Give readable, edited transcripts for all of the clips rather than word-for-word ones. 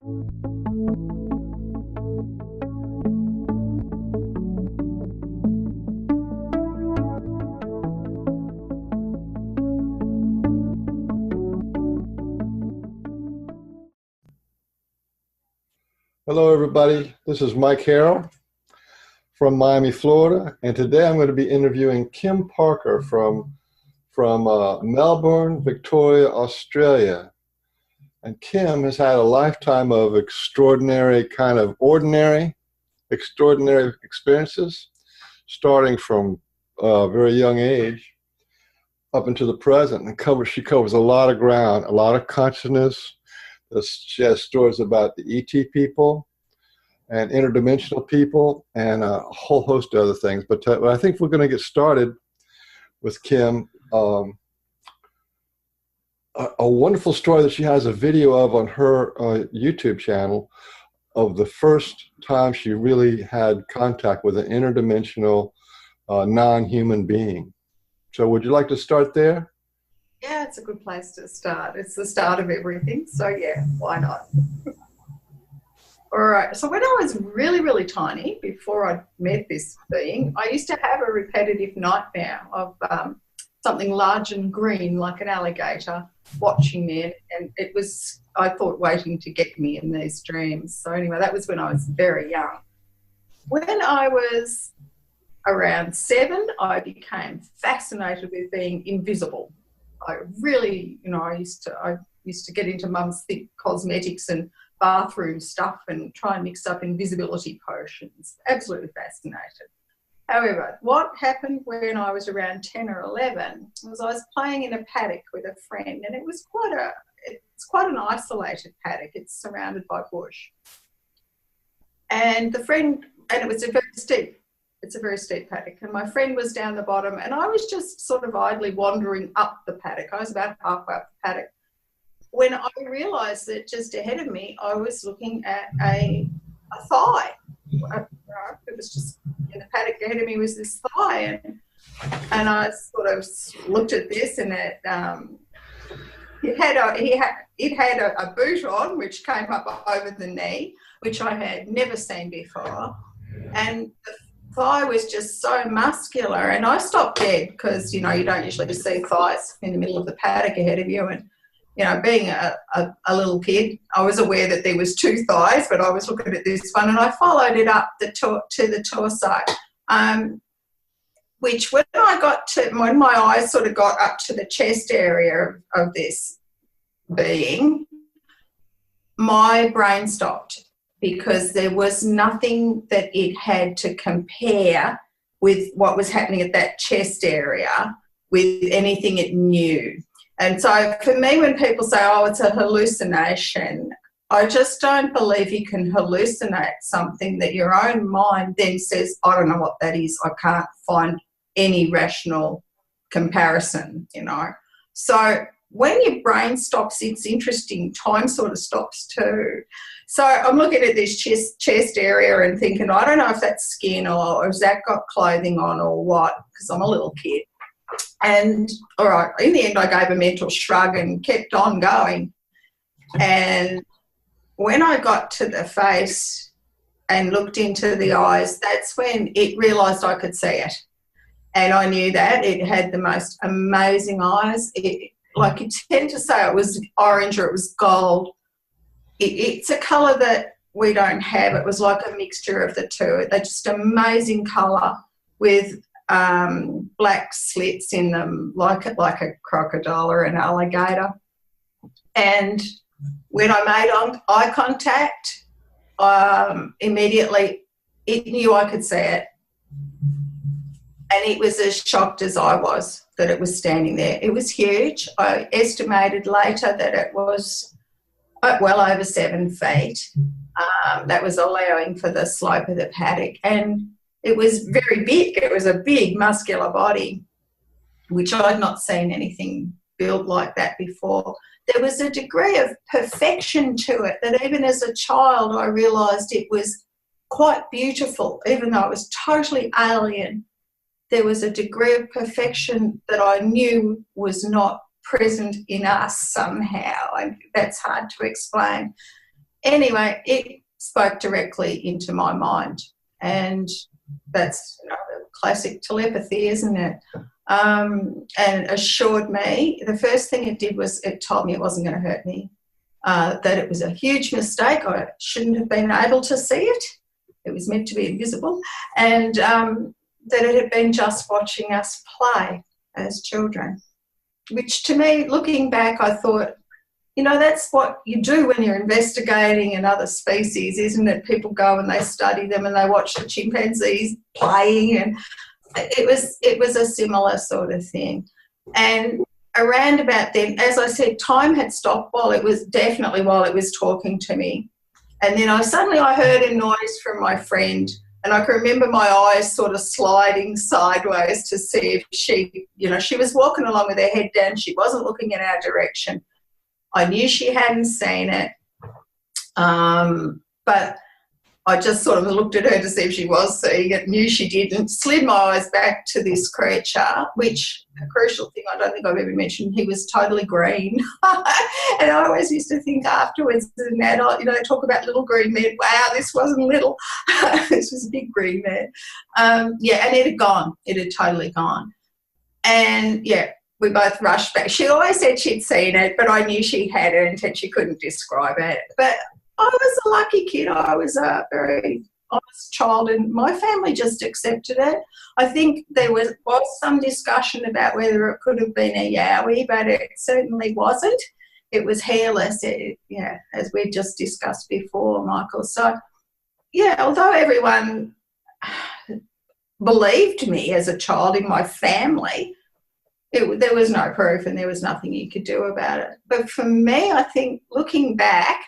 Hello, everybody. This is Mike Harrell from Miami, Florida, and today I'm going to be interviewing Kim Parker from Melbourne, Victoria, Australia. And Kim has had a lifetime of extraordinary experiences, starting from a very young age up into the present. And she covers a lot of ground, a lot of consciousness. She has stories about the ET people and interdimensional people and a whole host of other things. But I think we're going to get started with Kim. A wonderful story that she has a video of on her YouTube channel of the first time she really had contact with an interdimensional non-human being. So would you like to start there? Yeah, it's a good place to start. It's the start of everything. So yeah, why not? All right. So when I was really, really tiny, before I met this being, I used to have a repetitive nightmare of something large and green like an alligator watching me. And it was, I thought, waiting to get me in these dreams. So anyway, that was when I was very young. When I was around 7, I became fascinated with being invisible. I really, I used to get into Mum's thick cosmetics and bathroom stuff and try and mix up invisibility potions. Absolutely fascinated. However, what happened when I was around 10 or 11 was I was playing in a paddock with a friend, and it's quite an isolated paddock. It's surrounded by bush. And it was it's a very steep paddock, and my friend was down the bottom, and I was just sort of idly wandering up the paddock. I was about halfway up the paddock when I realised that just ahead of me I was looking at a thigh. It was just in the paddock ahead of me was this thigh, and I sort of looked at this, and it had a boot on which came up over the knee, which I had never seen before, and the thigh was just so muscular, and I stopped dead because, you don't usually see thighs in the middle of the paddock ahead of you. And, being a little kid, I was aware that there was 2 thighs, but I was looking at this one, and I followed it up to the torso, which when my eyes sort of got up to the chest area of this being, my brain stopped, because there was nothing that it had to compare with what was happening at that chest area with anything it knew. And so for me, when people say, oh, it's a hallucination, I just don't believe you can hallucinate something that your own mind then says, I don't know what that is. I can't find any rational comparison, So when your brain stops, it's interesting. Time sort of stops too. So I'm looking at this chest area and thinking, I don't know if that's skin or has that got clothing on or what, because I'm a little kid. And all right, in the end, I gave a mental shrug and kept on going. And when I got to the face and looked into the eyes, that's when it realised I could see it. And I knew that it had the most amazing eyes. Like you tend to say it was orange or it was gold. It's a colour that we don't have. It was like a mixture of the two. They're just amazing colour with black slits in them, like a crocodile or an alligator. And when I made eye contact, immediately it knew I could see it. And it was as shocked as I was that it was standing there. It was huge. I estimated later that it was well over 7 feet. That was allowing for the slope of the paddock. And it was very big. It was a big muscular body, which I'd not seen anything built like that before. There was a degree of perfection to it that even as a child I realised it was quite beautiful, even though it was totally alien. There was a degree of perfection that I knew was not present in us somehow, and that's hard to explain. Anyway, it spoke directly into my mind, and that's classic telepathy, isn't it? And assured me. The first thing it did was it told me it wasn't going to hurt me, that it was a huge mistake. I shouldn't have been able to see it. It was meant to be invisible, and that it had been just watching us play as children, which to me, looking back, I thought, that's what you do when you're investigating another species, isn't it? People go and they study them and they watch the chimpanzees playing, and it was a similar sort of thing. And around about then, as I said, time had stopped while it was talking to me. And then I heard a noise from my friend, and I can remember my eyes sort of sliding sideways to see if she was walking along with her head down. She wasn't looking in our direction. I knew she hadn't seen it, but I just sort of looked at her to see if she was seeing it, knew she didn't, slid my eyes back to this creature, which, a crucial thing I don't think I've ever mentioned, he was totally green. And I always used to think afterwards as an adult, they talk about little green men. Wow, this wasn't little. This was a big green man. And it had gone. It had totally gone. And, we both rushed back. She always said she'd seen it, but I knew she hadn't and she couldn't describe it. But I was a lucky kid. I was a very honest child, and my family just accepted it. I think there was some discussion about whether it could have been a yowie, but it certainly wasn't. It was hairless, as we just discussed before, Michael. So, although everyone believed me as a child in my family, there was no proof and there was nothing you could do about it. But for me, I think looking back,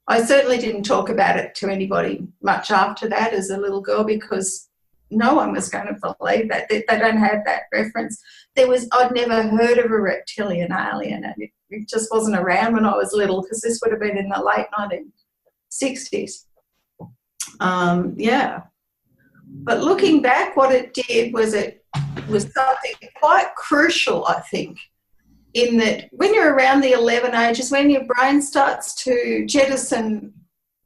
I certainly didn't talk about it to anybody much after that as a little girl, because no one was going to believe that. They don't have that reference. I'd never heard of a reptilian alien, and it just wasn't around when I was little, because this would have been in the late 1960s. But looking back, what it did was it was something quite crucial, I think, in that when you're around the 11 ages, when your brain starts to jettison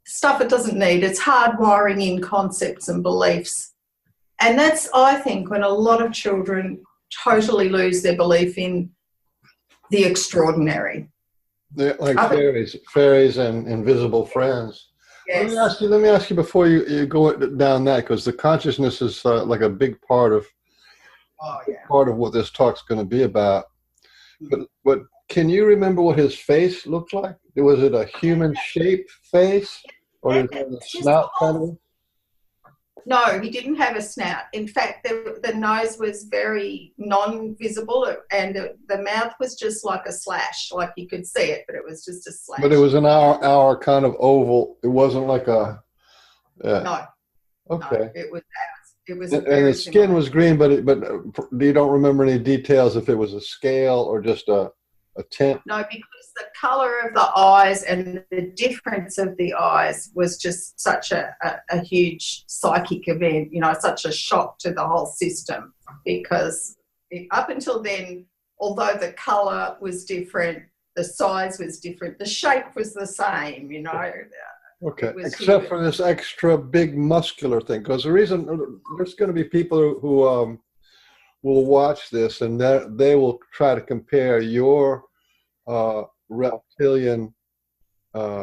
stuff it doesn't need, it's hardwiring in concepts and beliefs. And that's, I think, when a lot of children totally lose their belief in the extraordinary. Like fairies and invisible friends. Yes. Let me ask you before you go down that, because the consciousness is like a big part of what this talk's going to be about. But can you remember what his face looked like? Was it a human-shaped face, or did it have a snout kind of? No, he didn't have a snout. In fact, the nose was very non-visible, and the mouth was just like a slash, like you could see it, but it was just a slash. But it was an hour kind of oval. It wasn't like a. No. Okay. No, it was. It was. And the skin was green, but you don't remember any details if it was a scale or just a tint. No, because the colour of the eyes and the difference of the eyes was just such a huge psychic event, such a shock to the whole system, because up until then, although the colour was different, the size was different, the shape was the same, Okay, except for this extra big muscular thing, because the reason there's going to be people who will watch this and they will try to compare your reptilian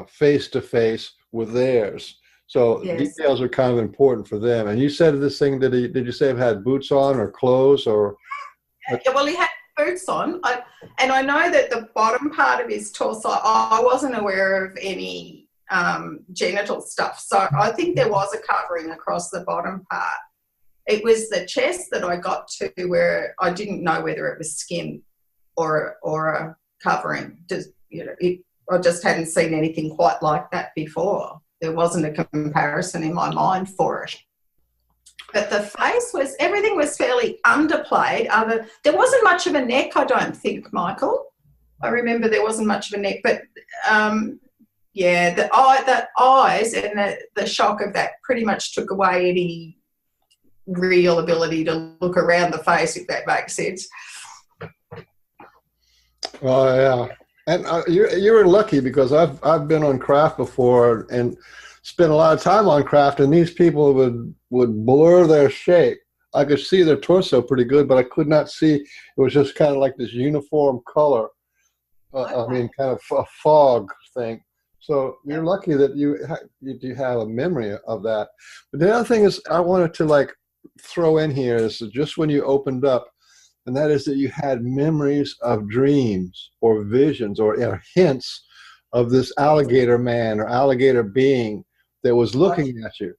face-to-face with theirs. So yes. Details are kind of important for them. And you said this thing, did you say it had boots on or clothes or? Well, he had boots on. And I know that the bottom part of his torso, I wasn't aware of any genital stuff. So I think there was a covering across the bottom part. It was the chest that I got to where I didn't know whether it was skin or a covering. I just hadn't seen anything quite like that before. There wasn't a comparison in my mind for it. But the face everything was fairly underplayed. There wasn't much of a neck, I don't think, Michael. I remember there wasn't much of a neck, but the eyes and the shock of that pretty much took away any real ability to look around the face, if that makes sense. Oh, yeah. And you were lucky, because I've been on craft before and spent a lot of time on craft, and these people would blur their shape. I could see their torso pretty good, but I could not see. It was just kind of like this uniform color. Okay. I mean, kind of a fog thing. So you're Yep. lucky that you do have a memory of that. But the other thing is, I wanted to like throw in here is just when you opened up, and that is that you had memories of dreams or visions or, you know, hints of this alligator man or alligator being that was looking at you.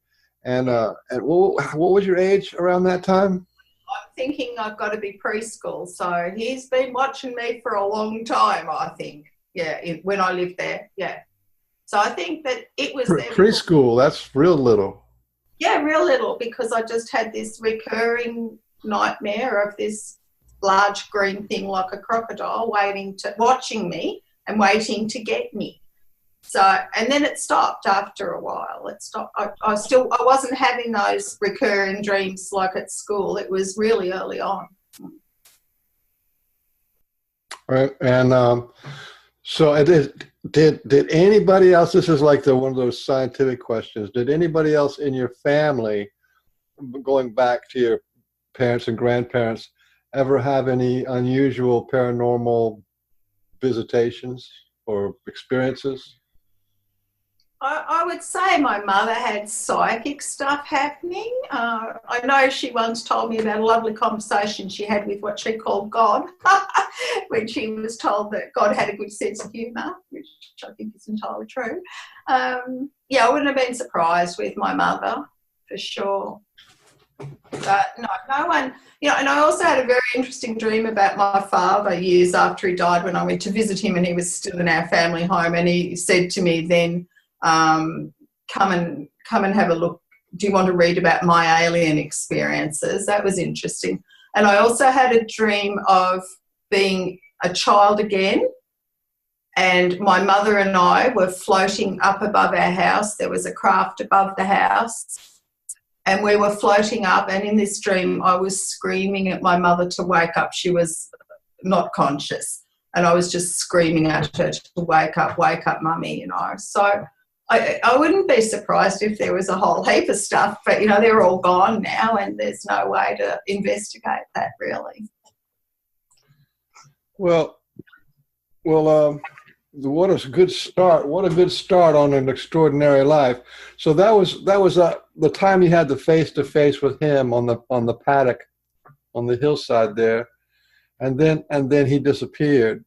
And what was your age around that time? I'm thinking I've got to be preschool. So he's been watching me for a long time, I think. Yeah, when I lived there. Yeah. So I think that it was there before. Preschool, that's real little. Yeah, real little, because I just had this recurring nightmare of this large green thing like a crocodile watching me and waiting to get me. So, and then it stopped after a while. It stopped. I wasn't having those recurring dreams like at school. It was really early on. Right. And so did anybody else, this is like one of those scientific questions, did anybody else in your family, going back to your parents and grandparents, ever have any unusual paranormal visitations or experiences? I would say my mother had psychic stuff happening. I know she once told me about a lovely conversation she had with what she called God, when she was told that God had a good sense of humour, which I think is entirely true. Yeah, I wouldn't have been surprised with my mother, for sure. But no one, you know, and I also had a very interesting dream about my father years after he died, when I went to visit him and he was still in our family home, and he said to me then, come and have a look. Do you want to read about my alien experiences? That was interesting. And I also had a dream of being a child again, and my mother and I were floating up above our house. There was a craft above the house, and we were floating up, and in this dream I was screaming at my mother to wake up. She was not conscious, and I was just screaming at her to wake up, mummy, you know. So I wouldn't be surprised if there was a whole heap of stuff, but, you know, they're all gone now and there's no way to investigate that, really. Well, what a good start! What a good start on an extraordinary life. So that was the time you had the face-to-face with him on the paddock, on the hillside there, and then he disappeared.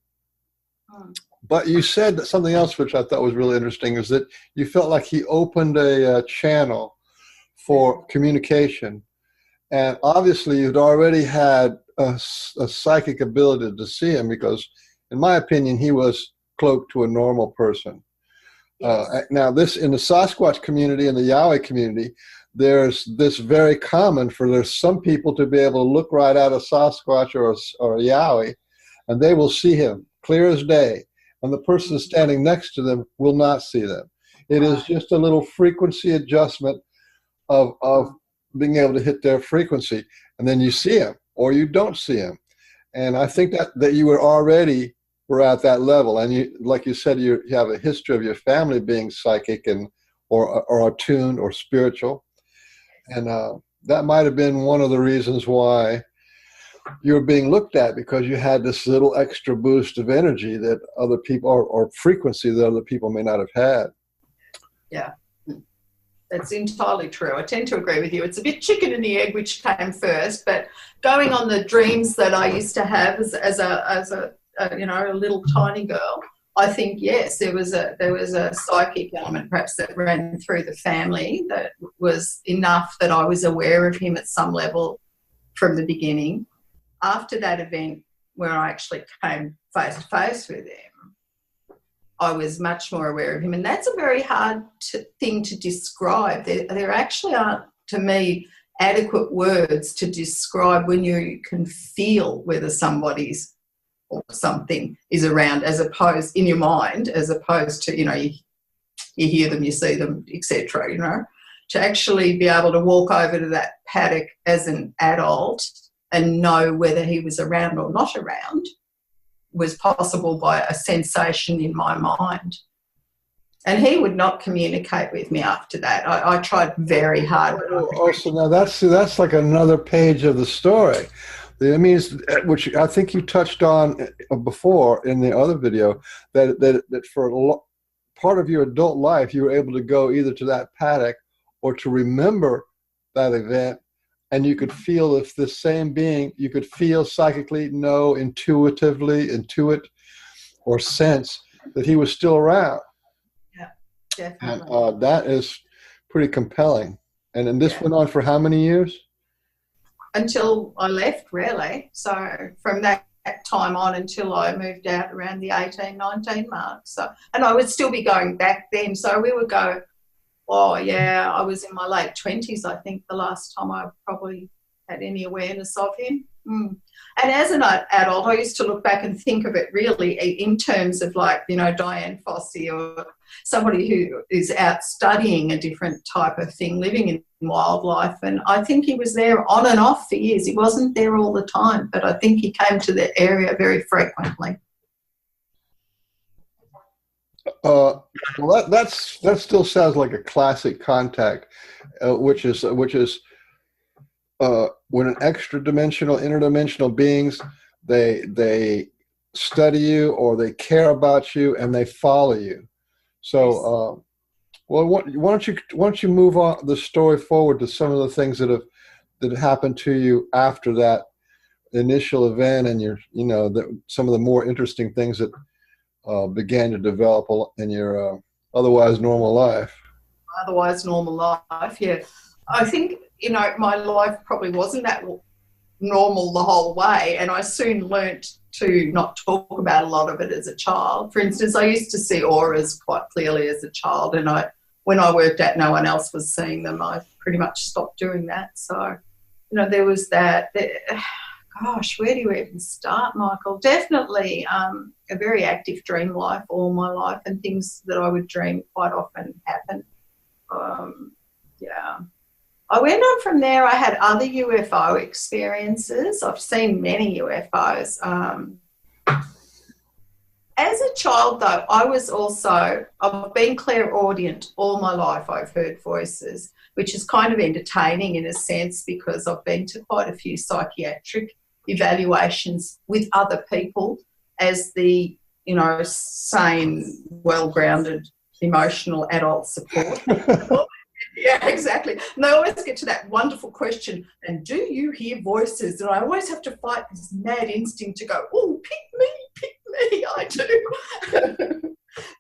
But you said something else which I thought was really interesting, is that you felt like he opened a channel for communication. And obviously you'd already had a psychic ability to see him, because in my opinion, he was cloaked to a normal person. Yes. Now this, in the Sasquatch community and the Yowie community, there's this very common for there's some people to be able to look right at a Sasquatch or a Yowie, and they will see him clear as day. And the person standing next to them will not see them. It is just a little frequency adjustment of being able to hit their frequency. And then you see him or you don't see him. And I think that you were at that level. And you, like you said, you have a history of your family being psychic or attuned or spiritual. And that might have been one of the reasons why you're being looked at, because you had this little extra boost of energy that other people, or frequency that other people may not have had. Yeah, that's entirely true. I tend to agree with you. It's a bit chicken and the egg which came first, but going on the dreams that I used to have as a you know, a little tiny girl, I think yes, there was a psychic element perhaps that ran through the family that was enough that I was aware of him at some level from the beginning. After that event where I actually came face to face with him, I was much more aware of him. And that's a very hard thing to describe. There actually aren't, to me, adequate words to describe when you can feel whether somebody's or something is around, as opposed in your mind, as opposed to, you know, you hear them, you see them, etc. You know, to actually be able to walk over to that paddock as an adult and know whether he was around or not around was possible by a sensation in my mind. And he would not communicate with me after that. I tried very hard. So now that's like another page of the story. That means, which I think you touched on before in the other video, that for part of your adult life, you were able to go either to that paddock or to remember that event, and you could feel if the same being, you could feel psychically, intuit, or sense that he was still around. Yeah, definitely. And that is pretty compelling. And then this went on for how many years? Until I left, really. So from that time on until I moved out around the 18, 19 mark. So, and I would still be going back then. So we would go, oh, yeah, I was in my late 20s, I think, the last time I probably had any awareness of him. And as an adult, I used to look back and think of it really in terms of, like, you know, Diane Fossey or somebody who is out studying a different type of thing, living in wildlife. And I think he was there on and off for years. He wasn't there all the time, but I think he came to the area very frequently. Well, that still sounds like a classic contact, which is when an extra-dimensional, interdimensional beings, they study you or they care about you and they follow you. So, well, why don't you move on the story forward to some of the things that happened to you after that initial event, and some of the more interesting things that began to develop in your otherwise normal life. Otherwise normal life, yeah. I think, you know, my life probably wasn't that normal the whole way, and I soon learnt to not talk about a lot of it as a child. For instance, I used to see auras quite clearly as a child, and when I worked out no one else was seeing them, I pretty much stopped doing that. So, you know, there was that. Gosh, where do you even start, Michael? Definitely a very active dream life all my life, and things that I would dream quite often happen. Yeah. I went on from there. I had other UFO experiences. I've seen many UFOs. As a child, though, I've been clairaudient all my life. I've heard voices, which is kind of entertaining in a sense, because I've been to quite a few psychiatric evaluations with other people as the, you know, sane, well-grounded, emotional adult support. Yeah, exactly. And they always get to that wonderful question, and do you hear voices? And I always have to fight this mad instinct to go, oh, pick me, I do.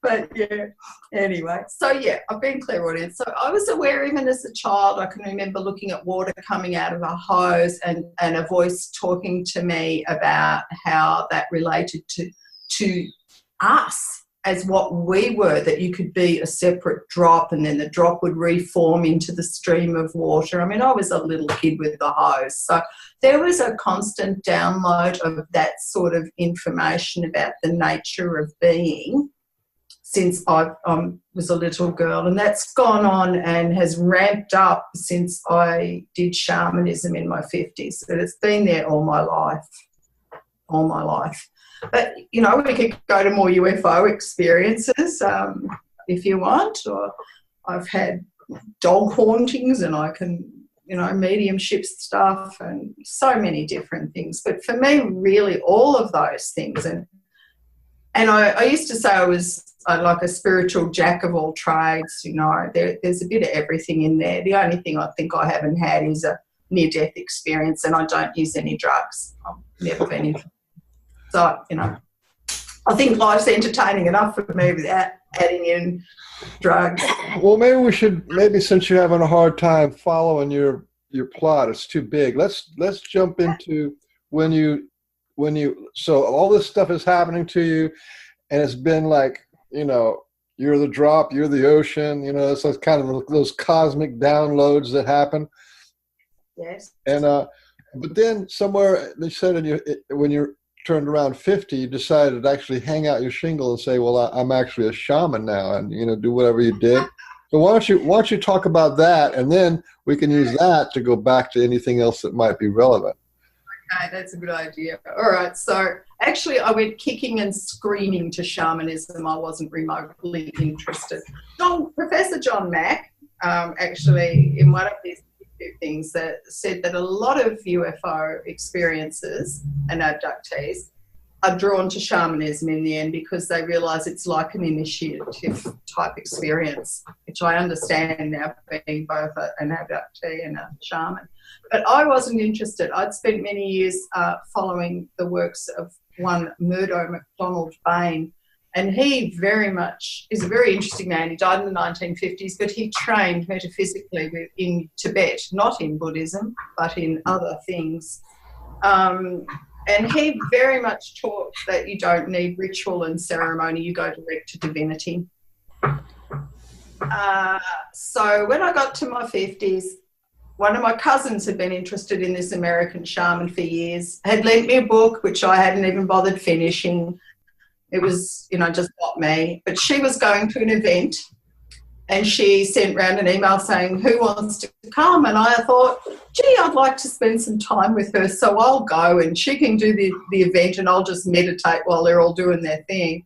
But yeah, anyway. So yeah, I've been clairaudient. So I was aware even as a child. I can remember looking at water coming out of a hose and a voice talking to me about how that related to us as what we were, that you could be a separate drop and then the drop would reform into the stream of water. I mean, I was a little kid with the hose. So there was a constant download of that sort of information about the nature of being since I was a little girl. And that's gone on and has ramped up since I did shamanism in my 50s. But it's been there all my life. But, you know, we could go to more UFO experiences if you want. Or I've had dog hauntings, and I can, you know, mediumship stuff and so many different things. But for me, really, all of those things. And I used to say I was like a spiritual jack of all trades. You know, there's a bit of everything in there. The only thing I think I haven't had is a near-death experience, and I don't use any drugs. I've never been in. So, you know, I think life's entertaining enough for me without adding in drugs. Well, maybe since you're having a hard time following your plot, it's too big. Let's jump into when you so all this stuff is happening to you, and it's been like, you know, you're the drop, you're the ocean, you know, it's like kind of those cosmic downloads that happen. Yes. And but then somewhere they said when you're turned around 50, you decided to actually hang out your shingle and say, well, I'm actually a shaman now, and, you know, do whatever you did. So why don't you talk about that, and then we can use that to go back to anything else that might be relevant. Okay, that's a good idea. All right, so actually I went kicking and screaming to shamanism. I wasn't remotely interested. Professor John Mack, actually, in one of his things that said that a lot of UFO experiences and abductees are drawn to shamanism in the end because they realise it's like an initiative type experience, which I understand now, being both an abductee and a shaman. But I wasn't interested. I'd spent many years following the works of one Murdo MacDonald Bain, and he very much is a very interesting man. He died in the 1950s, but he trained metaphysically in Tibet, not in Buddhism, but in other things. And he very much taught that you don't need ritual and ceremony, you go direct to divinity. So when I got to my 50s, one of my cousins had been interested in this American shaman for years, had lent me a book, which I hadn't even bothered finishing. It was, you know, just not me. But she was going to an event and she sent round an email saying, who wants to come? And I thought, gee, I'd like to spend some time with her, so I'll go and she can do the event and I'll just meditate while they're all doing their thing.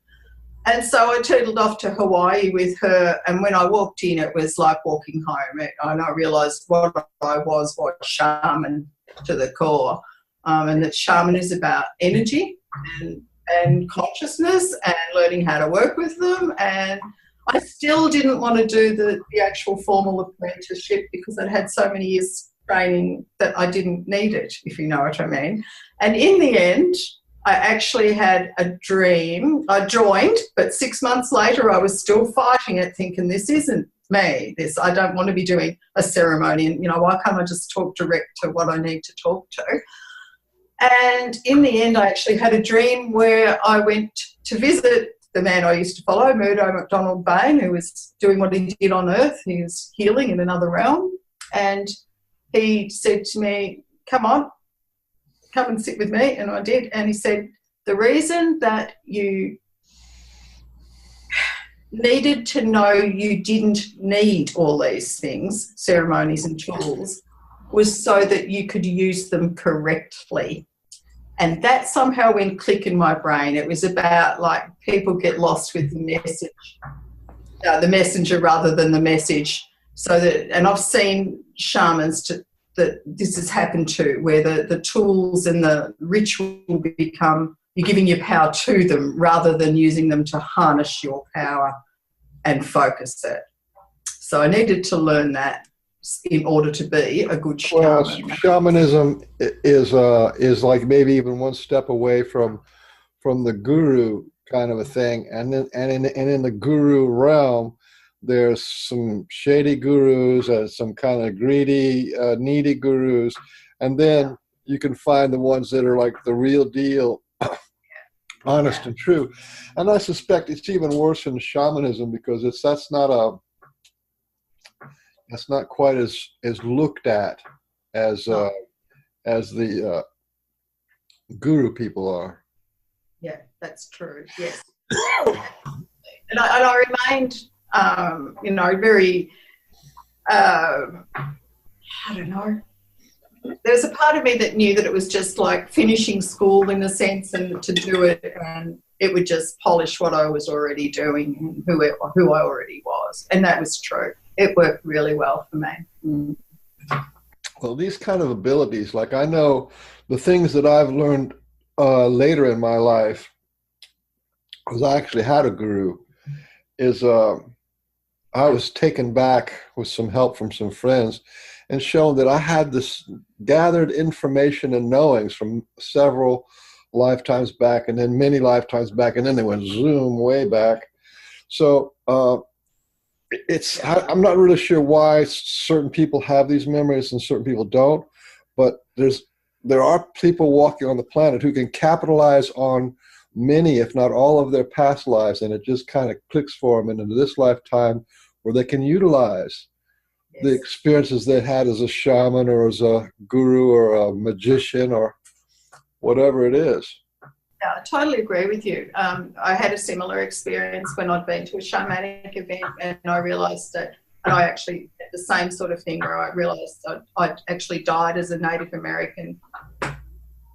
And so I tootled off to Hawaii with her, and when I walked in, it was like walking home. And I realised what I was shaman to the core, and that shaman is about energy and consciousness and learning how to work with them. And I still didn't want to do the actual formal apprenticeship because I'd had so many years training that I didn't need it, if you know what I mean. And in the end, I actually had a dream. I joined, but 6 months later I was still fighting it, thinking this isn't me. I don't want to be doing a ceremony, and, you know, why can't I just talk direct to what I need to talk to? And in the end, I actually had a dream where I went to visit the man I used to follow, Murdo MacDonald Bain, who was doing what he did on Earth. He was healing in another realm. And he said to me, come and sit with me. And I did. And he said, the reason that you needed to know you didn't need all these things, ceremonies and tools, was so that you could use them correctly. And that somehow went click in my brain. It was about, like, people get lost with the message, the messenger rather than the message. So that, and I've seen shamans that this has happened to, where the tools and the ritual become, you're giving your power to them rather than using them to harness your power and focus it. So I needed to learn that in order to be a good shaman. Well, shamanism is like maybe even one step away from the guru kind of a thing, and in the guru realm, there's some shady gurus and some kind of greedy, needy gurus, and then you can find the ones that are like the real deal, honest and true. And I suspect it's even worse in shamanism because that's not quite as looked at as the guru people are. Yeah, that's true. Yes, and I remained, very, I don't know. There was a part of me that knew that it was just like finishing school in a sense, and to do it, and it would just polish what I was already doing and who I already was, and that was true. It worked really well for me. Mm. Well, these kind of abilities, like I know the things that I've learned later in my life, because I actually had a guru, is I was taken back with some help from some friends and shown that I had this gathered information and knowings from several lifetimes back, and then many lifetimes back, and then they went zoom way back. So I'm not really sure why certain people have these memories and certain people don't, but there are people walking on the planet who can capitalize on many, if not all, of their past lives, and it just kind of clicks for them into this lifetime where they can utilize the experiences they had as a shaman or as a guru or a magician or whatever it is. Yeah, I totally agree with you. I had a similar experience when I'd been to a shamanic event, and I realised that, and I actually had the same sort of thing where I realised I'd actually died as a Native American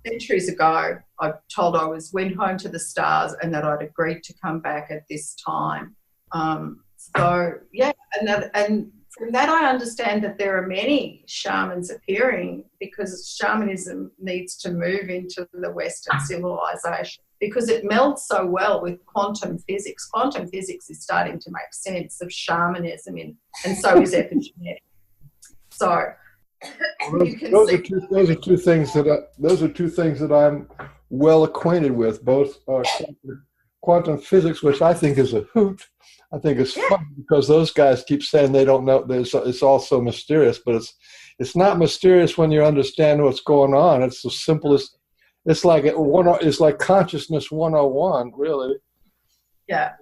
centuries ago, I told went home to the stars and that I'd agreed to come back at this time. So yeah, and from that I understand that there are many shamans appearing, because shamanism needs to move into the Western civilization because it melds so well with quantum physics. Quantum physics is starting to make sense of shamanism, and so is epigenetics. So those are two things that I'm well acquainted with, both quantum physics, which I think is a hoot. I think it's fun because those guys keep saying they don't know. It's all so mysterious, but it's not mysterious when you understand what's going on. It's the simplest. It's like consciousness 101, really. Yeah.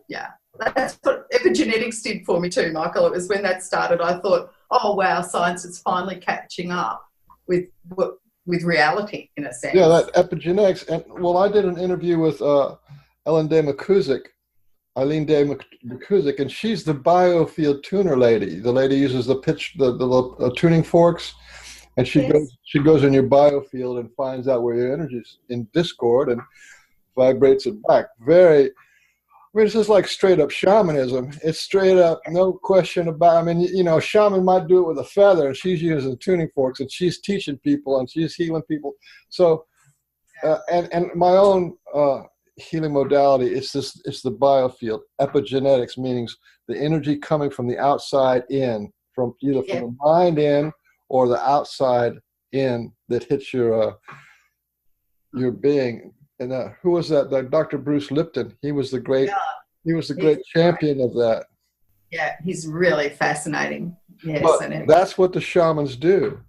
That's what epigenetics did for me too, Michael. It was when that started, I thought, oh wow, science is finally catching up with reality in a sense. Yeah, that epigenetics. And well, I did an interview with Eileen Day McCusick, and she's the biofield tuner lady. The lady uses the tuning forks, and she goes in your biofield and finds out where your energy's in discord and vibrates it back. It's just like straight up shamanism. It's straight up, no question about. I mean, a shaman might do it with a feather, and she's using tuning forks, and she's teaching people, and she's healing people. So, and my own healing modality it's the biofield epigenetics, meaning the energy coming from the outside in, from either from the mind in or the outside in, that hits your being. And who was that? Dr. Bruce Lipton. He was the great champion of that. Yeah, he's really fascinating. Yes, but that's what the shamans do.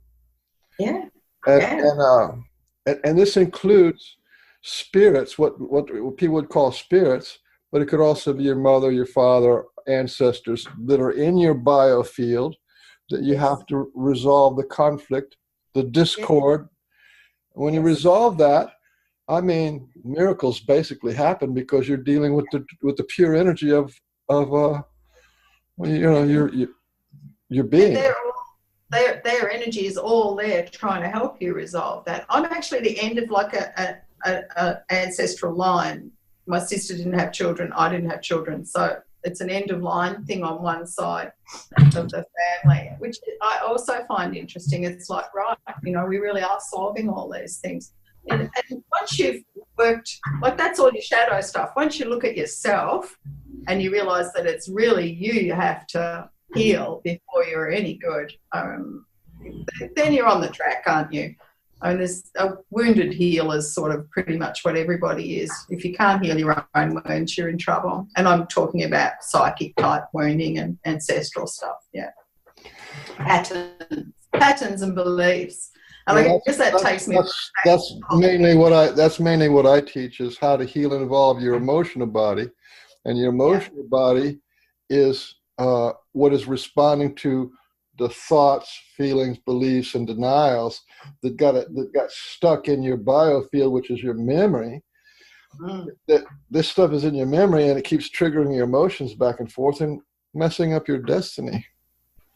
Yeah. And this includes spirits, what people would call spirits, but it could also be your mother, your father, ancestors that are in your biofield that you have to resolve the conflict, the discord. When you resolve that, I mean, miracles basically happen because you're dealing with the pure energy of your being. Their energy is all there trying to help you resolve that. I'm actually the end of like a ancestral line. My sister didn't have children, I didn't have children, so it's an end of line thing on one side of the family, which I also find interesting. It's like, right, we really are solving all these things. And once you've worked, like that's all your shadow stuff. Once you look at yourself and you realise that it's really you have to heal before you're any good, then you're on the track, aren't you? I mean, there's a wounded healer is sort of pretty much what everybody is. If you can't heal your own wounds, you're in trouble. And I'm talking about psychic type wounding and ancestral stuff. Yeah, patterns and beliefs. And I guess that takes me. That's mainly what I teach, is how to heal and evolve your emotional body, and your emotional body is what is responding to the thoughts, feelings, beliefs, and denials that got stuck in your biofield, which is your memory. That this stuff is in your memory, and it keeps triggering your emotions back and forth and messing up your destiny.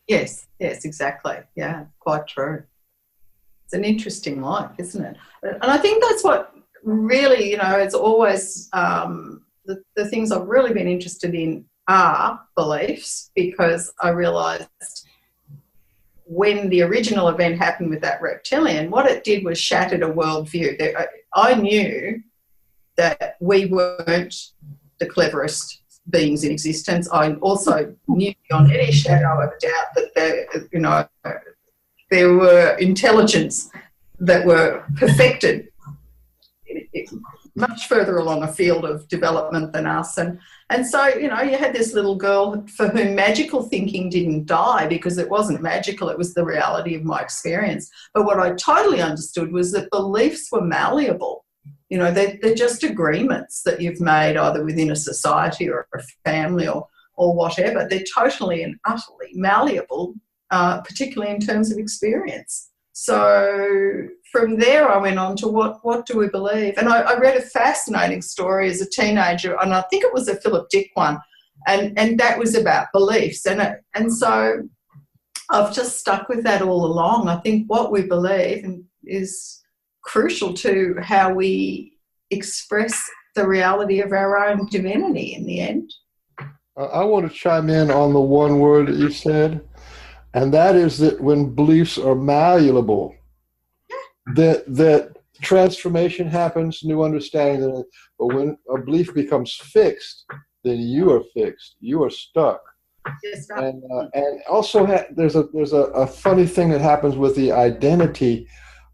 Yes, exactly. Yeah, quite true. It's an interesting life, isn't it? And I think that's what really, it's always the things I've really been interested in are beliefs, because I realised when the original event happened with that reptilian, what it did was shattered a worldview. I knew that we weren't the cleverest beings in existence. I also knew beyond any shadow of a doubt that there were intelligence that were perfected much further along a field of development than us. And so, you had this little girl for whom magical thinking didn't die because it wasn't magical, it was the reality of my experience. But what I totally understood was that beliefs were malleable. They're just agreements that you've made either within a society or a family or whatever. They're totally and utterly malleable, particularly in terms of experience. So from there I went on to what do we believe? And I read a fascinating story as a teenager, and I think it was a Philip Dick one, and that was about beliefs. And so I've just stuck with that all along. I think what we believe is crucial to how we express the reality of our own divinity in the end. I want to chime in on the one word that you said, and that is that when beliefs are malleable, that transformation happens, new understanding. But when a belief becomes fixed, then you are fixed. You are stuck. Yes, And also there's a funny thing that happens with the identity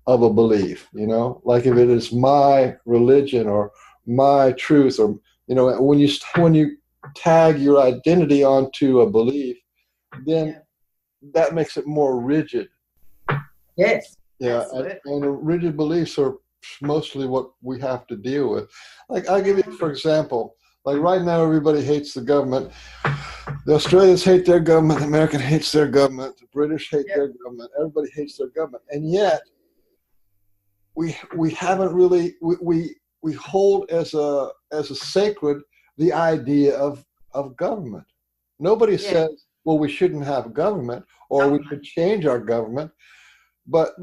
of a belief. You know, like if it is my religion or my truth, or when you tag your identity onto a belief, then that makes it more rigid. Yes. Yeah, and rigid beliefs are mostly what we have to deal with. Like, I'll give you, for example, like right now everybody hates the government. The Australians hate their government, the American hates their government, the British hate their government, everybody hates their government. And yet, we haven't really, we hold as a sacred the idea of government. Nobody says, well, we shouldn't have government, or we should change our government. But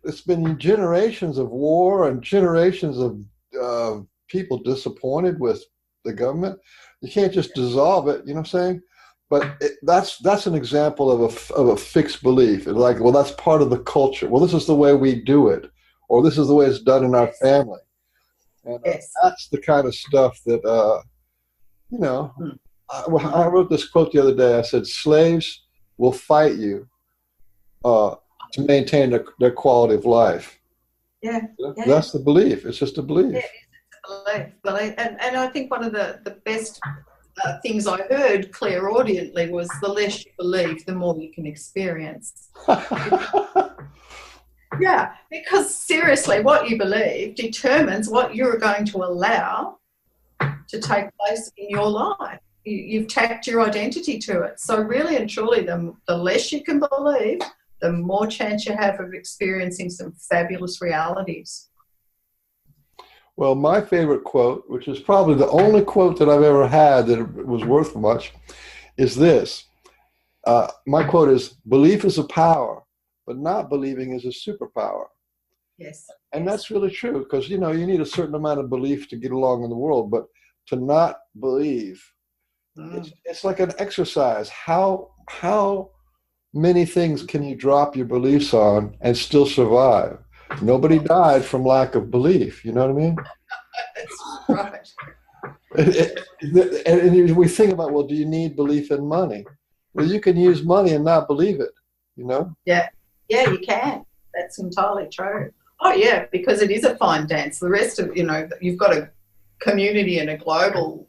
it's been generations of war and generations of people disappointed with the government. You can't just dissolve it, you know what I'm saying? But that's an example of a fixed belief. It's like, well, that's part of the culture. Well, this is the way we do it, or this is the way it's done in our family. And that's the kind of stuff that, I wrote this quote the other day. I said, slaves will fight you to maintain their quality of life. That's the belief. It's just a belief. Yeah, it's a belief. And I think one of the best things I heard clairaudiently was, the less you believe, the more you can experience. Yeah, because seriously, what you believe determines what you're going to allow to take place in your life. You've tacked your identity to it. So really and truly, the less you can believe, the more chance you have of experiencing some fabulous realities. Well, my favorite quote, which is probably the only quote that I've ever had that was worth much, is this. My quote is, belief is a power, but not believing is a superpower. Yes. And that's really true, because, you need a certain amount of belief to get along in the world, but to not believe, it's like an exercise. How many things can you drop your beliefs on and still survive? Nobody died from lack of belief. You know what I mean? That's right. And we think about, well, do you need belief in money? Well, you can use money and not believe it, Yeah, you can. That's entirely true. Oh, yeah, because it is a fine dance. The rest of, you've got a community and a global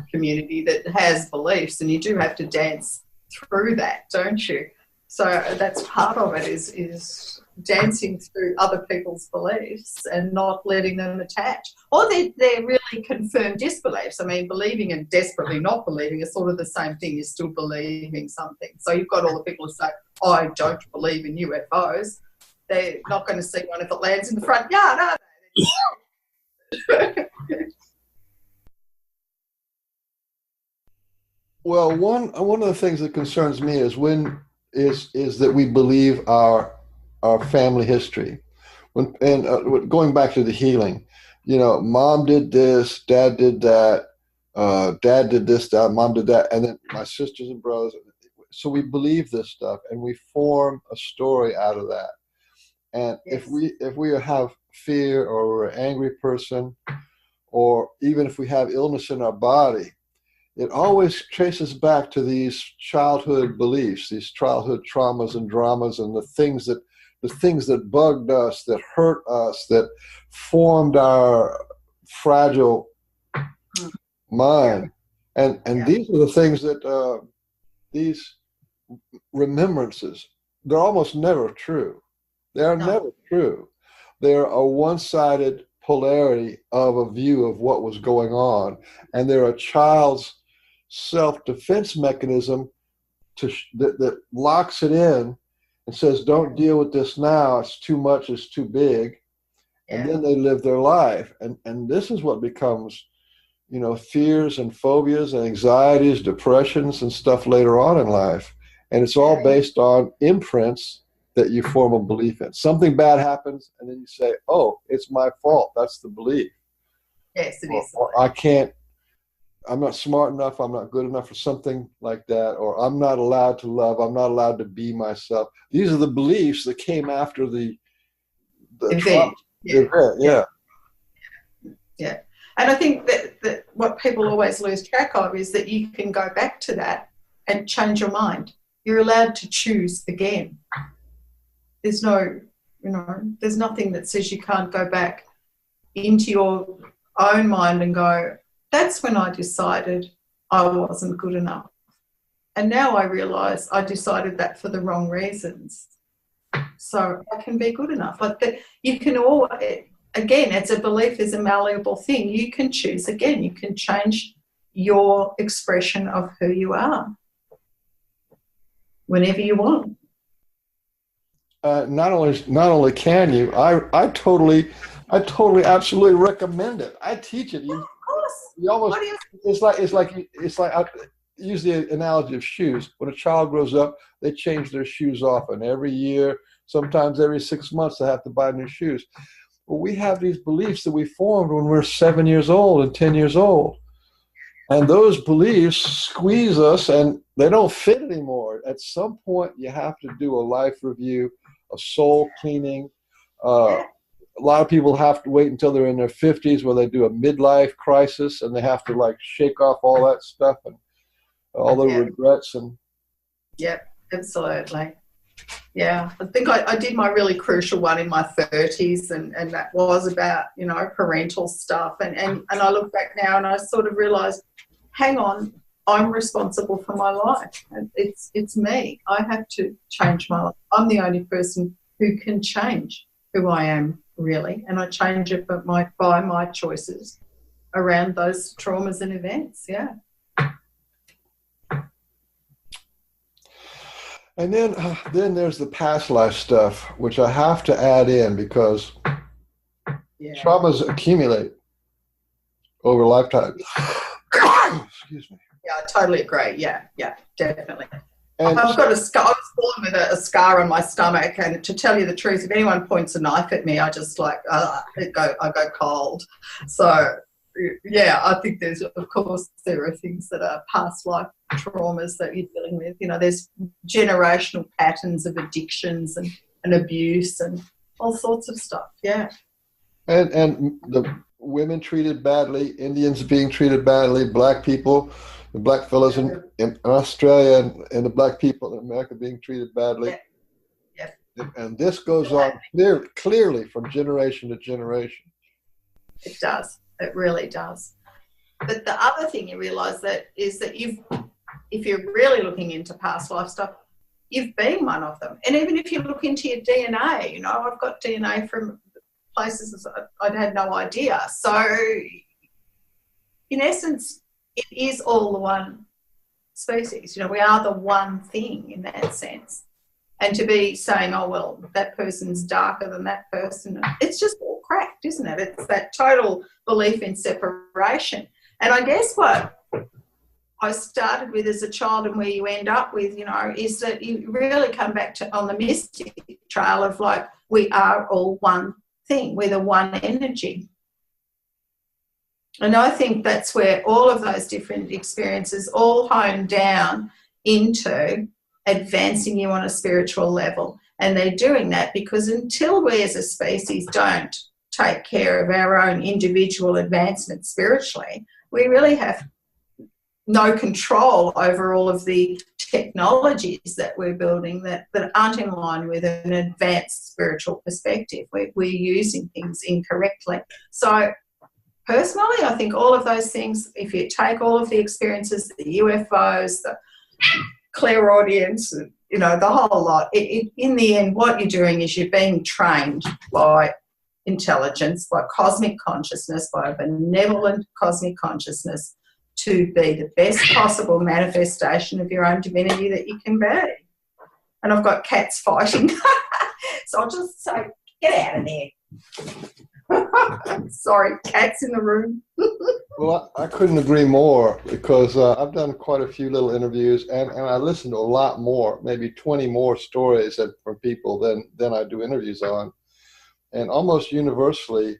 community that has beliefs, and you do have to dance through that, don't you? So that's part of it, is dancing through other people's beliefs and not letting them attach. Or they're really confirmed disbeliefs. I mean, believing and desperately not believing are sort of the same thing. You're still believing something. So you've got all the people who say, I don't believe in UFOs. They're not going to see one if it lands in the front yard, are they? Well, one of the things that concerns me is is that we believe our family history. Going back to the healing, mom did this, dad did that, dad did this, that, mom did that, and then my sisters and brothers. So we believe this stuff, and we form a story out of that. And if we have fear, or we're an angry person, or even if we have illness in our body, it always traces back to these childhood beliefs, these childhood traumas and dramas, and the things that bugged us, that hurt us, that formed our fragile mind. And these are the things that these remembrances, they're almost never true. They are never true. They're a one-sided polarity of a view of what was going on, and they're a child's self-defense mechanism that locks it in and says, don't deal with this now, it's too much, it's too big. And then they live their life. And this is what becomes, fears and phobias and anxieties, depressions and stuff later on in life. And it's all based on imprints that you form a belief in. Something bad happens, and then you say, oh, it's my fault. That's the belief. Yes, it is. Or I'm not smart enough, I'm not good enough for something like that, or I'm not allowed to love, I'm not allowed to be myself. These are the beliefs that came after the event. Yeah. Yeah. And I think that what people always lose track of is that you can go back to that and change your mind. You're allowed to choose again. There's no, there's nothing that says you can't go back into your own mind and go, that's when I decided I wasn't good enough. And now I realise I decided that for the wrong reasons. So I can be good enough. Like you can always, again, it's a belief is a malleable thing. You can choose again. You can change your expression of who you are whenever you want. Not only can you, I totally absolutely recommend it. I teach it. Of course. You almost, it's like I use the analogy of shoes. When a child grows up, they change their shoes often. Every year, sometimes every 6 months, they have to buy new shoes. Well, we have these beliefs that we formed when we're 7 years old and 10 years old. And those beliefs squeeze us and they don't fit anymore. At some point, you have to do a life review, a soul cleaning. A lot of people have to wait until they're in their 50s where they do a midlife crisis and they have to like shake off all that stuff and all the regrets. And Yep, absolutely. Yeah, I think I did my really crucial one in my 30s and that was about, parental stuff. And I look back now and I sort of realised, hang on, I'm responsible for my life. It's me. I have to change my life. I'm the only person who can change who I am, really. And I change it by my choices around those traumas and events, yeah. And then there's the past life stuff, which I have to add in because traumas accumulate over lifetimes. Excuse me. Yeah, I totally agree. Yeah, definitely. And I've got a scar. I was born with a scar on my stomach, and to tell you the truth, if anyone points a knife at me, I just I go cold. So yeah, I think of course there are things that are past life traumas that you're dealing with. There's generational patterns of addictions and abuse and all sorts of stuff. Yeah. And the women treated badly, Indians being treated badly, black people, the black fellows in Australia and the black people in America being treated badly. Yeah. And this goes on clearly from generation to generation. It does. It really does. But the other thing you realise is that if you're really looking into past life stuff, you've been one of them. And even if you look into your DNA, I've got DNA from places I'd had no idea. So in essence, it is all the one species. We are the one thing in that sense. And to be saying, oh, well, that person's darker than that person, it's just all cracked, isn't it? It's that total belief in separation. And I guess what I started with as a child and where you end up with, is that you really come back to on the mystic trail of like, we are all one thing. We're the one energy. And I think that's where all of those different experiences all hone down into advancing you on a spiritual level. And they're doing that because until we as a species don't take care of our own individual advancement spiritually, we really have no control over all of the technologies that we're building that aren't in line with an advanced spiritual perspective. We're using things incorrectly. So personally, I think all of those things, if you take all of the experiences, the UFOs, the Clairaudience, the whole lot, in the end, what you're doing is you're being trained by intelligence, by cosmic consciousness, by a benevolent cosmic consciousness to be the best possible manifestation of your own divinity that you can be. And I've got cats fighting. So I'll just say, get out of there. Sorry, cats in the room. Well, I couldn't agree more, because I've done quite a few little interviews, and I listen to a lot more, maybe 20 more stories from people than I do interviews on. And almost universally,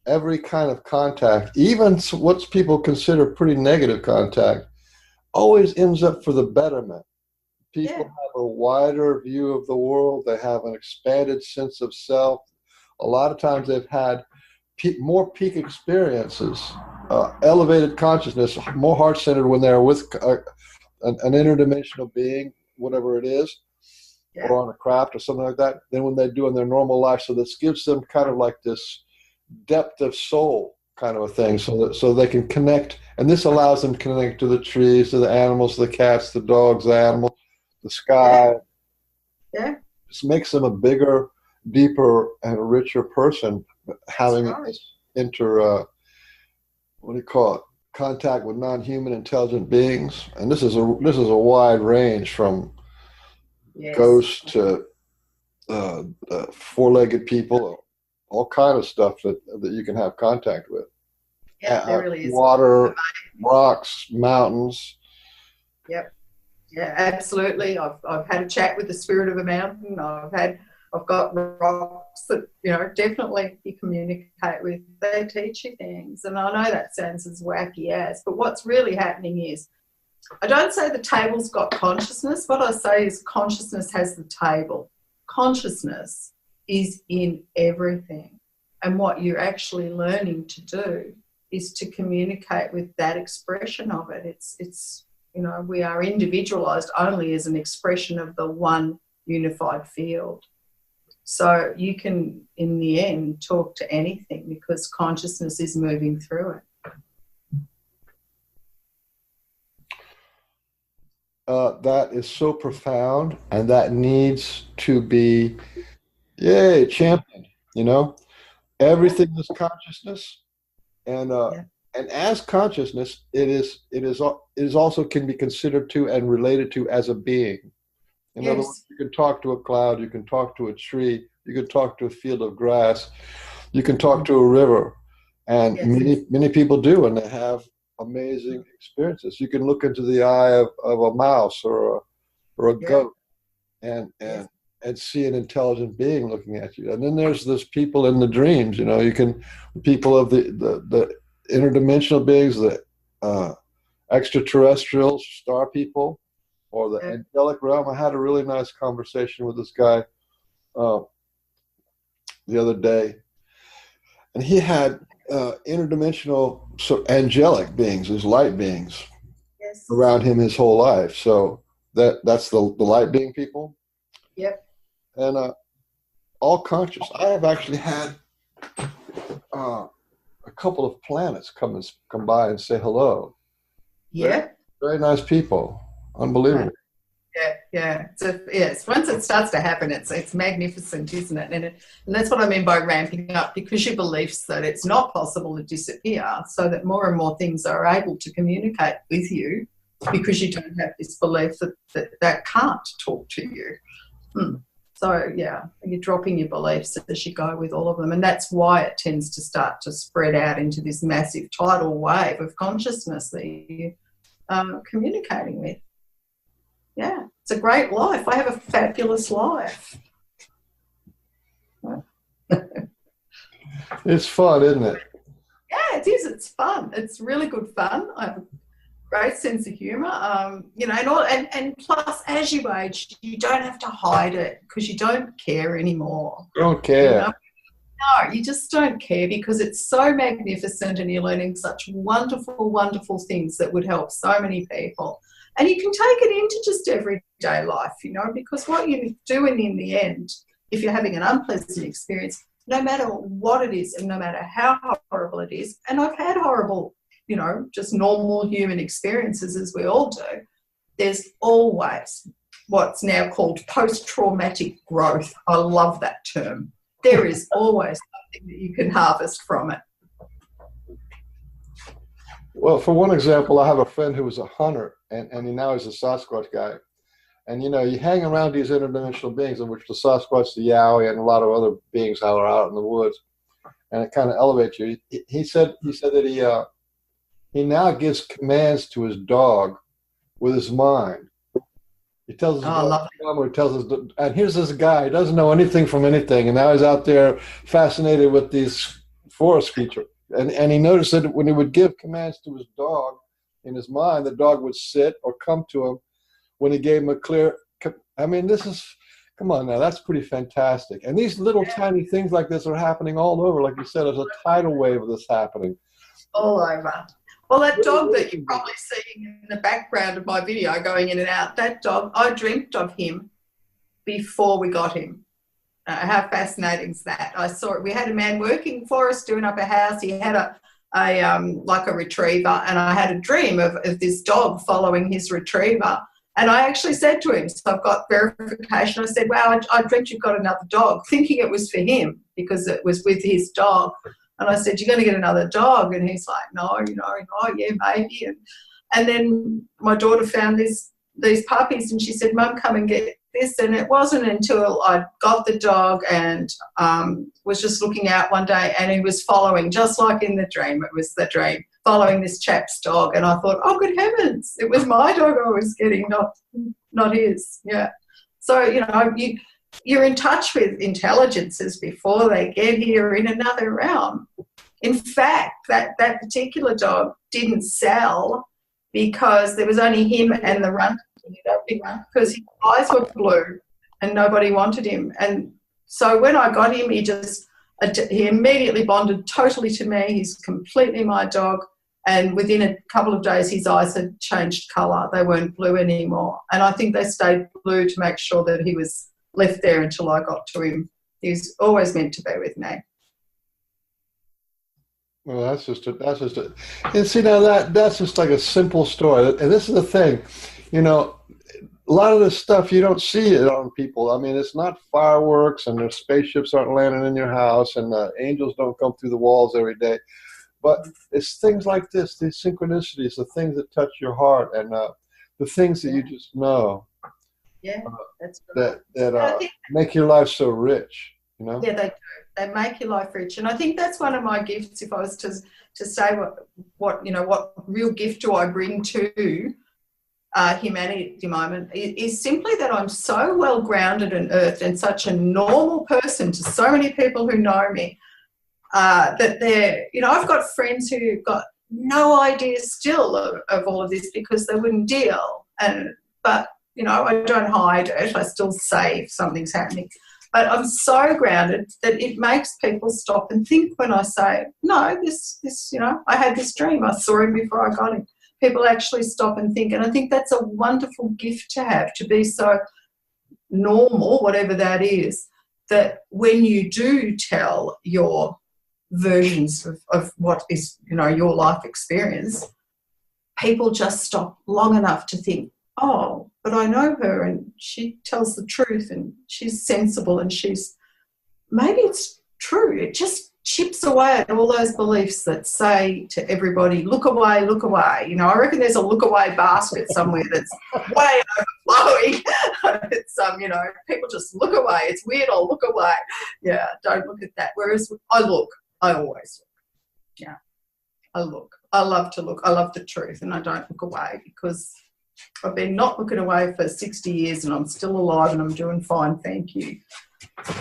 every kind of contact, even what people consider pretty negative contact, always ends up for the betterment. People have a wider view of the world. They have an expanded sense of self. A lot of times they've had more peak experiences, elevated consciousness, more heart-centered when they're with an interdimensional being, whatever it is, or on a craft or something like that, than when they do in their normal life. So this gives them kind of like this depth of soul kind of a thing, so they can connect, and this allows them to connect to the trees, to the animals, the cats, the dogs, the animals, the sky. Just makes them a bigger, deeper, and richer person, having what do you call it, contact with non-human intelligent beings. And this is a wide range from ghosts to four-legged people, all kind of stuff that you can have contact with. Yeah, there really is. Water, rocks, mountains. Yep. Yeah, absolutely. I've had a chat with the spirit of a mountain. I've got rocks that, definitely you communicate with. They teach you things. And I know that sounds as wacky as, but what's really happening is, I don't say the table's got consciousness. What I say is consciousness has the table. Consciousness is in everything. And what you're actually learning to do is to communicate with that expression of it. It's we are individualized only as an expression of the one unified field. So you can, in the end, talk to anything because consciousness is moving through it. That is so profound, and that needs to be, championed. Everything is consciousness, and as consciousness, it is also can be considered to and related to as a being. In other words, you can talk to a cloud, you can talk to a tree, you can talk to a field of grass, you can talk to a river, and many people do, and they have amazing experiences. You can look into the eye of a mouse or a goat and see an intelligent being looking at you. And then there's people in the dreams. You can, people of the interdimensional beings, the extraterrestrials, star people, or the angelic realm. I had a really nice conversation with this guy the other day, and he had interdimensional, angelic beings, these light beings, around him his whole life. So that's the light being people. Yep. And all conscious. I have actually had a couple of planets come by and say hello. Yeah. Very nice people. Unbelievable. Yeah. Yes. Once it starts to happen, it's magnificent, isn't it? And that's what I mean by ramping up, because your beliefs that it's not possible to disappear, so that more and more things are able to communicate with you, because you don't have this belief that can't talk to you. So you're dropping your beliefs as you go with all of them, and that's why it tends to start to spread out into this massive tidal wave of consciousness that you're communicating with. Yeah, it's a great life. I have a fabulous life. It's fun, isn't it? Yeah, it is. It's fun. It's really good fun. I have a great sense of humour. And plus, as you age, you don't have to hide it because you don't care anymore. You don't care. No, you just don't care because it's so magnificent and you're learning such wonderful, wonderful things that would help so many people. And you can take it into just everyday life, because what you do in the end, if you're having an unpleasant experience, no matter what it is and no matter how horrible it is, and I've had horrible, just normal human experiences as we all do, there's always what's now called post-traumatic growth. I love that term. There is always something that you can harvest from it. Well, for one example, I have a friend who was a hunter, and now he's a Sasquatch guy. And, you hang around these interdimensional beings, in which the Sasquatch, the Yowie, and a lot of other beings that are out in the woods. and it kind of elevates you. He said that he now gives commands to his dog with his mind. He tells his dog to come, or he tells his, and here's this guy, he doesn't know anything from anything, and now he's out there fascinated with these forest creatures. And he noticed that when he would give commands to his dog in his mind, the dog would sit or come to him when he gave him a clear, I mean, this is, come on now, that's pretty fantastic. And these little tiny things like this are happening all over. Like you said, there's a tidal wave of this happening. All over. Well, that dog that you're probably seeing in the background of my video going in and out, that dog, I dreamt of him before we got him. How fascinating is that? I saw it. We had a man working for us doing up a house. He had like a retriever, and I had a dream of this dog following his retriever. And I actually said to him, so I've got verification, I said, wow, I dreamt you've got another dog, thinking it was for him because it was with his dog. And I said, you're going to get another dog? And he's like, no, oh, yeah, maybe. And then my daughter found these puppies, and she said, Mum, come and get this. And it wasn't until I got the dog and was just looking out one day, and he was following, just like in the dream, it was the dream, following this chap's dog. And I thought, oh, good heavens, it was my dog I was getting, not his. Yeah. So, you're in touch with intelligences before they get here in another realm. In fact, that particular dog didn't sell because there was only him and the runt, because his eyes were blue and nobody wanted him. And so when I got him, he immediately bonded totally to me. He's completely my dog. And within a couple of days, his eyes had changed colour. They weren't blue anymore. And I think they stayed blue to make sure that he was left there until I got to him. He's always meant to be with me. Well, that's just a, and see, now that's just like a simple story. And this is the thing, a lot of this stuff, you don't see it on people. I mean, it's not fireworks, and the spaceships aren't landing in your house, and the angels don't come through the walls every day. But it's things like this, these synchronicities, the things that touch your heart, and the things that you just know. Yeah, that's that make your life so rich, Yeah, they do. They make your life rich, and I think that's one of my gifts. If I was to say what real gift do I bring to humanity at the moment, is simply that I'm so well grounded and earthed and such a normal person to so many people who know me that they're, I've got friends who've got no idea still of all of this because they wouldn't deal, but I don't hide it. I still say if something's happening. But I'm so grounded that it makes people stop and think when I say, no, this I had this dream. I saw him before I got him. People actually stop and think. And I think that's a wonderful gift to have, to be so normal, whatever that is, that when you do tell your versions of what is, your life experience, people just stop long enough to think, oh, but I know her and she tells the truth and she's sensible and maybe it's true. It just chips away at all those beliefs that say to everybody, look away, look away. I reckon there's a look away basket somewhere that's way overflowing. It's, people just look away. It's weird, I'll look away. Yeah, don't look at that. Whereas I always look. Yeah, I look. I love to look. I love the truth and I don't look away because I've been not looking away for 60 years and I'm still alive and I'm doing fine, thank you.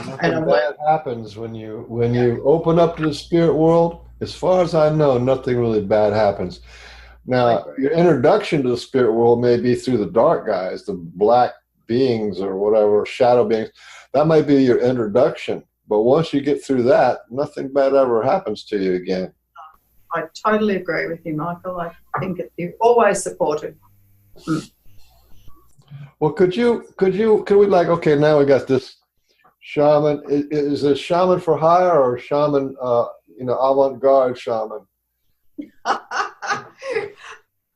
Nothing bad happens when you open up to the spirit world. As far as I know, nothing really bad happens. Now, your introduction to the spirit world may be through the dark guys, the black beings or whatever, shadow beings. That might be your introduction. But once you get through that, nothing bad ever happens to you again. I totally agree with you, Michael. I think you're always supported. Well, could we like, okay, now we got this shaman. Is it shaman for hire or shaman, avant-garde shaman? Well,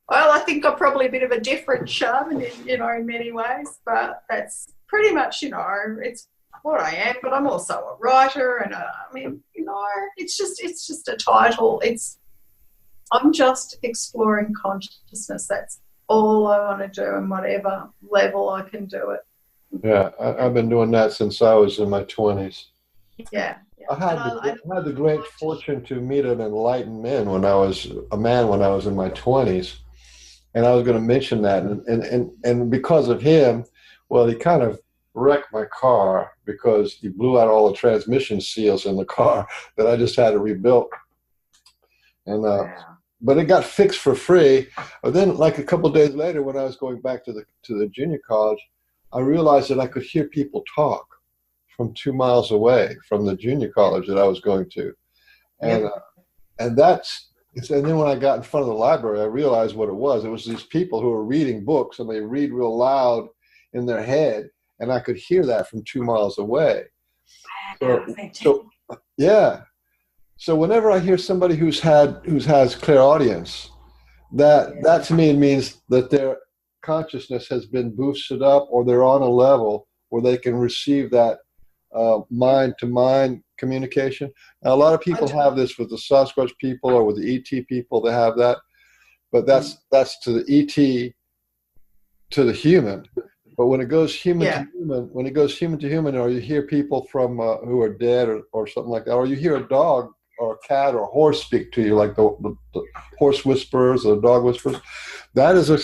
I think I'm probably a bit of a different shaman in many ways, but that's pretty much, it's what I am, but I'm also a writer and it's just a title. I'm just exploring consciousness. That's all I want to do, and whatever level I can do it. Yeah, I've been doing that since I was in my 20s. Yeah. I had the great fortune to meet an enlightened man when I was a man when I was in my 20s, and I was going to mention that, and because of him, well, he kind of wrecked my car because he blew out all the transmission seals in the car that I just had to rebuild, and but it got fixed for free. But then, like a couple of days later, when I was going back to the junior college, I realized that I could hear people talk from 2 miles away from the junior college that I was going to, and and then when I got in front of the library, I realized what it was. It was these people who were reading books, and they read real loud in their head, and I could hear that from 2 miles away. So yeah. So whenever I hear somebody who has clairaudience, that to me means that their consciousness has been boosted up, or they're on a level where they can receive that mind-to-mind communication. Now, a lot of people have this with the Sasquatch people or with the ET people. They have that, but that's to the ET to the human. But when it goes human to human, or you hear people from who are dead or something like that, or you hear a dog or a cat or a horse speak to you, like the horse whisperers or the dog whisperers, that is a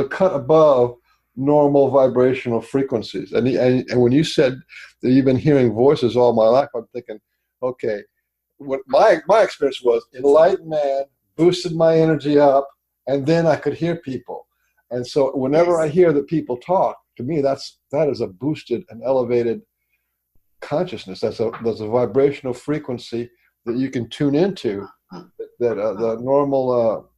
cut above normal vibrational frequencies. And when you said that you've been hearing voices all my life, I'm thinking, okay, what my experience was, enlightened man boosted my energy up, and then I could hear people. And so whenever I hear that people talk, to me, that is a boosted and elevated consciousness. That's a vibrational frequency that you can tune into. That the normal.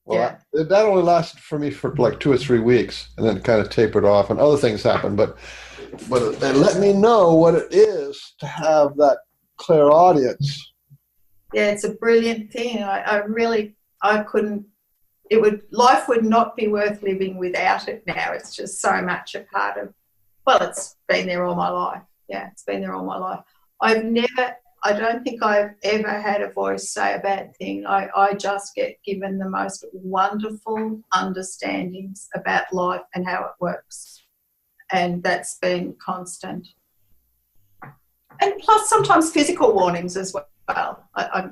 That only lasted for me for like 2 or 3 weeks, and then kind of tapered off, and other things happened. But they let me know what it is to have that clairaudience. Yeah, it's a brilliant thing. I couldn't. Life would not be worth living without it now. It's just so much a part of, well, it's been there all my life. Yeah, it's been there all my life. I don't think I've ever had a voice say a bad thing. I just get given the most wonderful understandings about life and how it works. And that's been constant. And plus sometimes physical warnings as well. I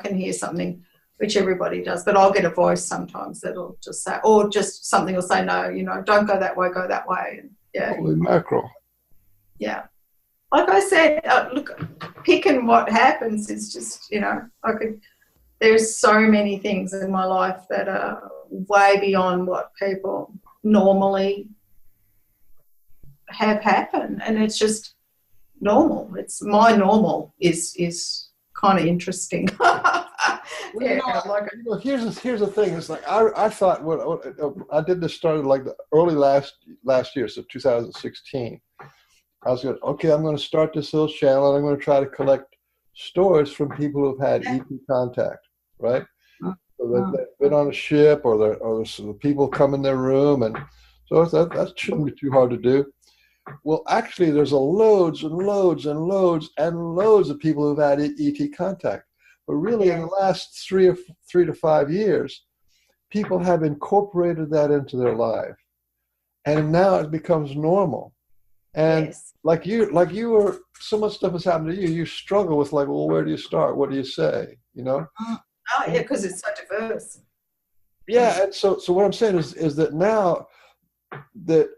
can hear something, which everybody does, but I'll get a voice sometimes that'll just say, or just something will say, no, don't go that way, go that way. And, yeah. Holy mackerel. Yeah. Like I said, look, picking what happens is just, there's so many things in my life that are way beyond what people normally have happen. And it's just normal. It's my normal is kind of interesting. Here's the thing. It's like I thought I did this started like the early last year, so 2016. I was I'm going to start this little channel, and I'm going to try to collect stories from people who've had ET contact, right? So they've been on a ship, or the people come in their room, and so that shouldn't be too hard to do. Well, actually, there's loads and loads and loads and loads of people who've had ET contact. But really, in the last 3 to 5 years, people have incorporated that into their life, and now it becomes normal. And like you were, so much stuff has happened to you. You struggle with like, well, where do you start? What do you say? Oh yeah, because it's so diverse. Yeah, and so what I'm saying is that now that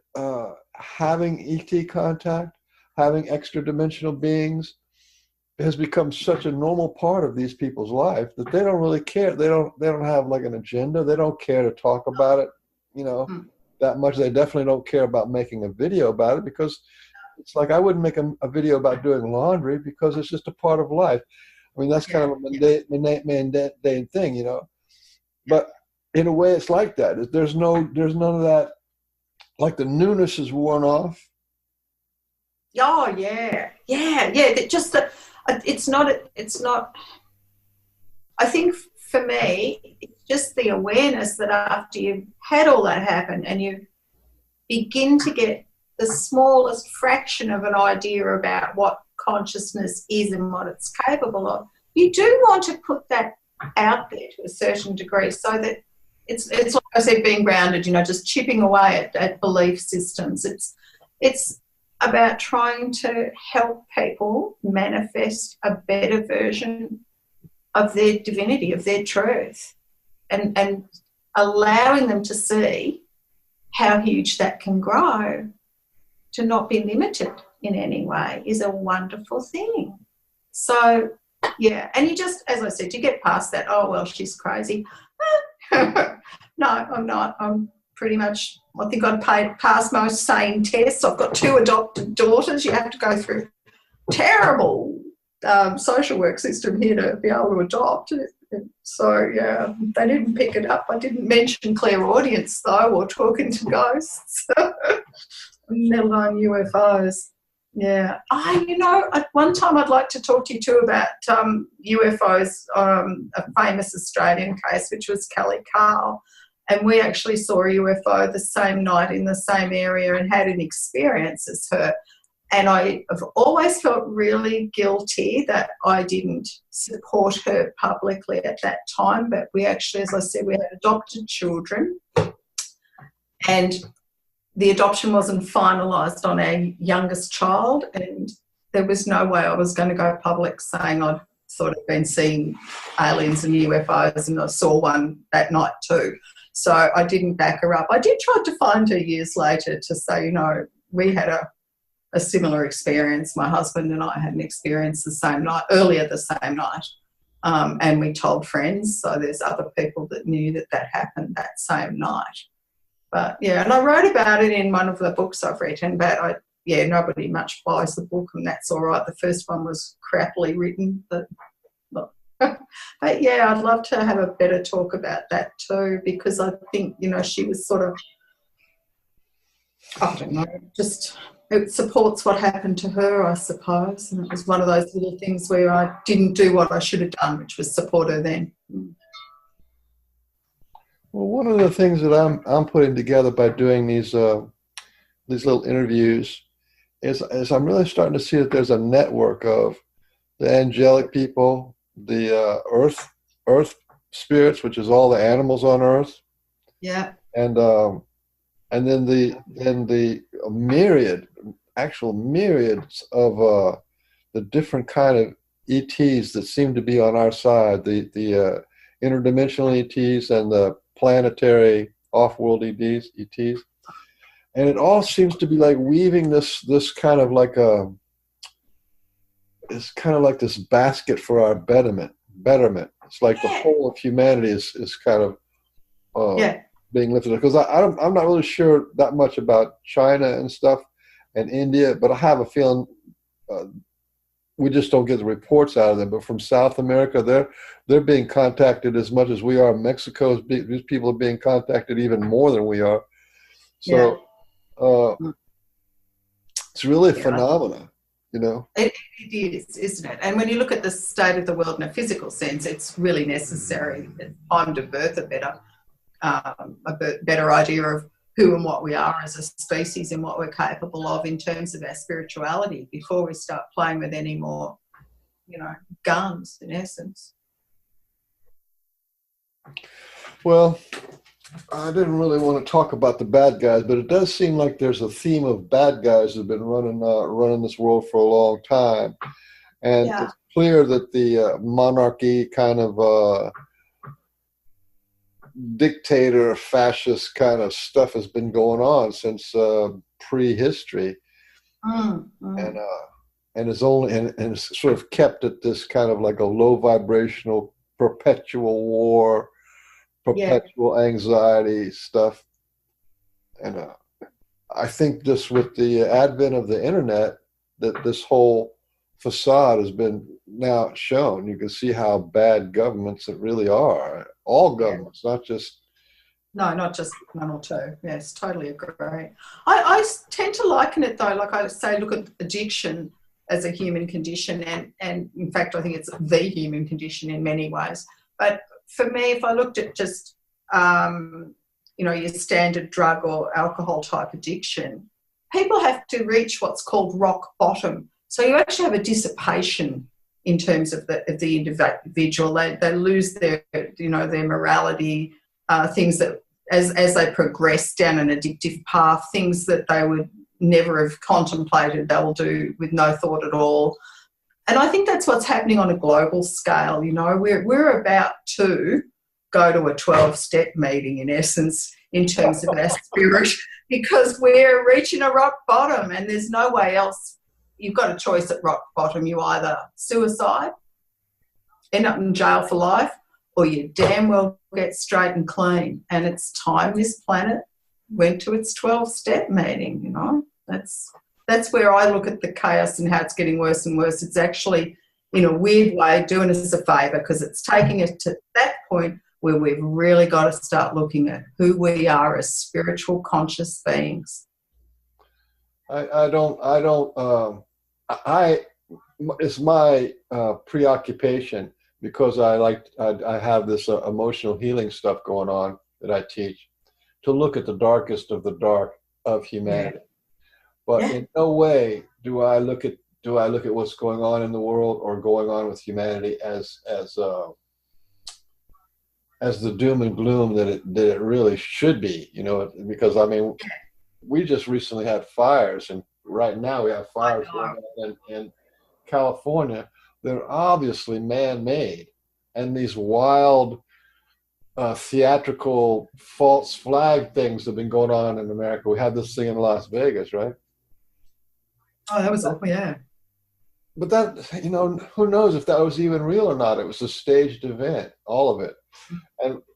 having ET contact, having extra dimensional beings, has become such a normal part of these people's life that they don't really care. They don't have like an agenda. They don't care to talk about it, that much. They definitely don't care about making a video about it, because it's like I wouldn't make a video about doing laundry, because it's just a part of life. I mean, that's kind of a mundane thing, But in a way, it's like that. There's none of that. Like the newness is worn off. Oh yeah. It's not. I think for me, it's just the awareness that after you've had all that happen and you begin to get the smallest fraction of an idea about what consciousness is and what it's capable of, you do want to put that out there to a certain degree, so that it's like I said, being grounded, just chipping away at belief systems. It's about trying to help people manifest a better version of their divinity, of their truth, and allowing them to see how huge that can grow, to not be limited in any way, is a wonderful thing. So, yeah, and you just, as I said, you get past that, oh, well, she's crazy. No, I'm not. I'm pretty much, I think I'd passed most sane tests. I've got 2 adopted daughters. You have to go through terrible social work system here to be able to adopt. So, yeah, they didn't pick it up. I didn't mention clairaudience, though, or talking to ghosts, let alone UFOs. Yeah. At one time I'd like to talk to you too about UFOs, a famous Australian case, which was Kelly Carl. And we actually saw a UFO the same night in the same area and had an experience as her. And I have always felt really guilty that I didn't support her publicly at that time. But we actually, as I said, we had adopted children, and the adoption wasn't finalised on our youngest child, and there was no way I was going to go public saying I'd sort of been seeing aliens and UFOs, and I saw one that night too. So I didn't back her up. I did try to find her years later to say, we had a similar experience. My husband and I had an experience earlier the same night, and we told friends. So there's other people that knew that happened that same night. But, yeah, and I wrote about it in one of the books I've written, but, nobody much buys the book, and that's all right. The first one was crappily written. But yeah, I'd love to have a better talk about that too, because I think, she was sort of, I don't know, just it supports what happened to her, I suppose. And it was one of those little things where I didn't do what I should have done, which was support her then. Well, one of the things that I'm putting together by doing these little interviews is I'm really starting to see that there's a network of the angelic people, the earth spirits, which is all the animals on Earth. Yeah. And then the myriads of the different kind of ETs that seem to be on our side, the interdimensional ETs and the planetary off-world ETs, and it all seems to be like weaving this kind of like it's kind of like this basket for our betterment. It's like the whole of humanity is kind of being lifted up. Because I'm not really sure that much about China and stuff and India, but I have a feeling we just don't get the reports out of them. But from South America, they're being contacted as much as we are. Mexico, these people are being contacted even more than we are. So it's really a phenomenon, It is, isn't it? And when you look at the state of the world in a physical sense, it's really necessary. It's time to birth a better idea of who and what we are as a species and what we're capable of in terms of our spirituality before we start playing with any more, guns, in essence. Well, I didn't really want to talk about the bad guys, but it does seem like there's a theme of bad guys that have been running this world for a long time. And it's clear that the monarchy kind of dictator, fascist kind of stuff has been going on since prehistory, and is only and sort of kept at this kind of like a low vibrational perpetual war, perpetual anxiety stuff. And I think just with the advent of the internet, that this whole facade has been now shown. You can see how bad governments it really are. All governments, not just... No, not just one or two. Yes, totally agree. I tend to liken it, though, like I say, look at addiction as a human condition, and in fact, I think it's the human condition in many ways. But for me, if I looked at just, your standard drug or alcohol type addiction, people have to reach what's called rock bottom. So you actually have a dissipation in terms of the individual. They lose their morality, things that as they progress down an addictive path, things that they would never have contemplated they'll do with no thought at all. And I think that's what's happening on a global scale. You know, we're about to go to a 12-step meeting, in essence, in terms of our spirit, because we're reaching a rock bottom and there's no way else. You've got a choice at rock bottom. You either suicide, end up in jail for life, or you damn well get straight and clean. And it's time this planet went to its 12-step meeting, you know. That's where I look at the chaos and how it's getting worse and worse. It's actually, in a weird way, doing us a favour, because it's taking us to that point where we've really got to start looking at who we are as spiritual conscious beings. It's my preoccupation, because I have this emotional healing stuff going on that I teach, to look at the darkest of the dark of humanity. Yeah. But in no way do I look at what's going on in the world or going on with humanity as the doom and gloom that it really should be, you know, because I mean, we just recently had fires, and right now we have fires going on in California. They're obviously man-made, and these wild theatrical false flag things have been going on in America. We had this thing in Las Vegas, right? Oh, that was awful, yeah. But that, you know, who knows if that was even real or not? It was a staged event, all of it.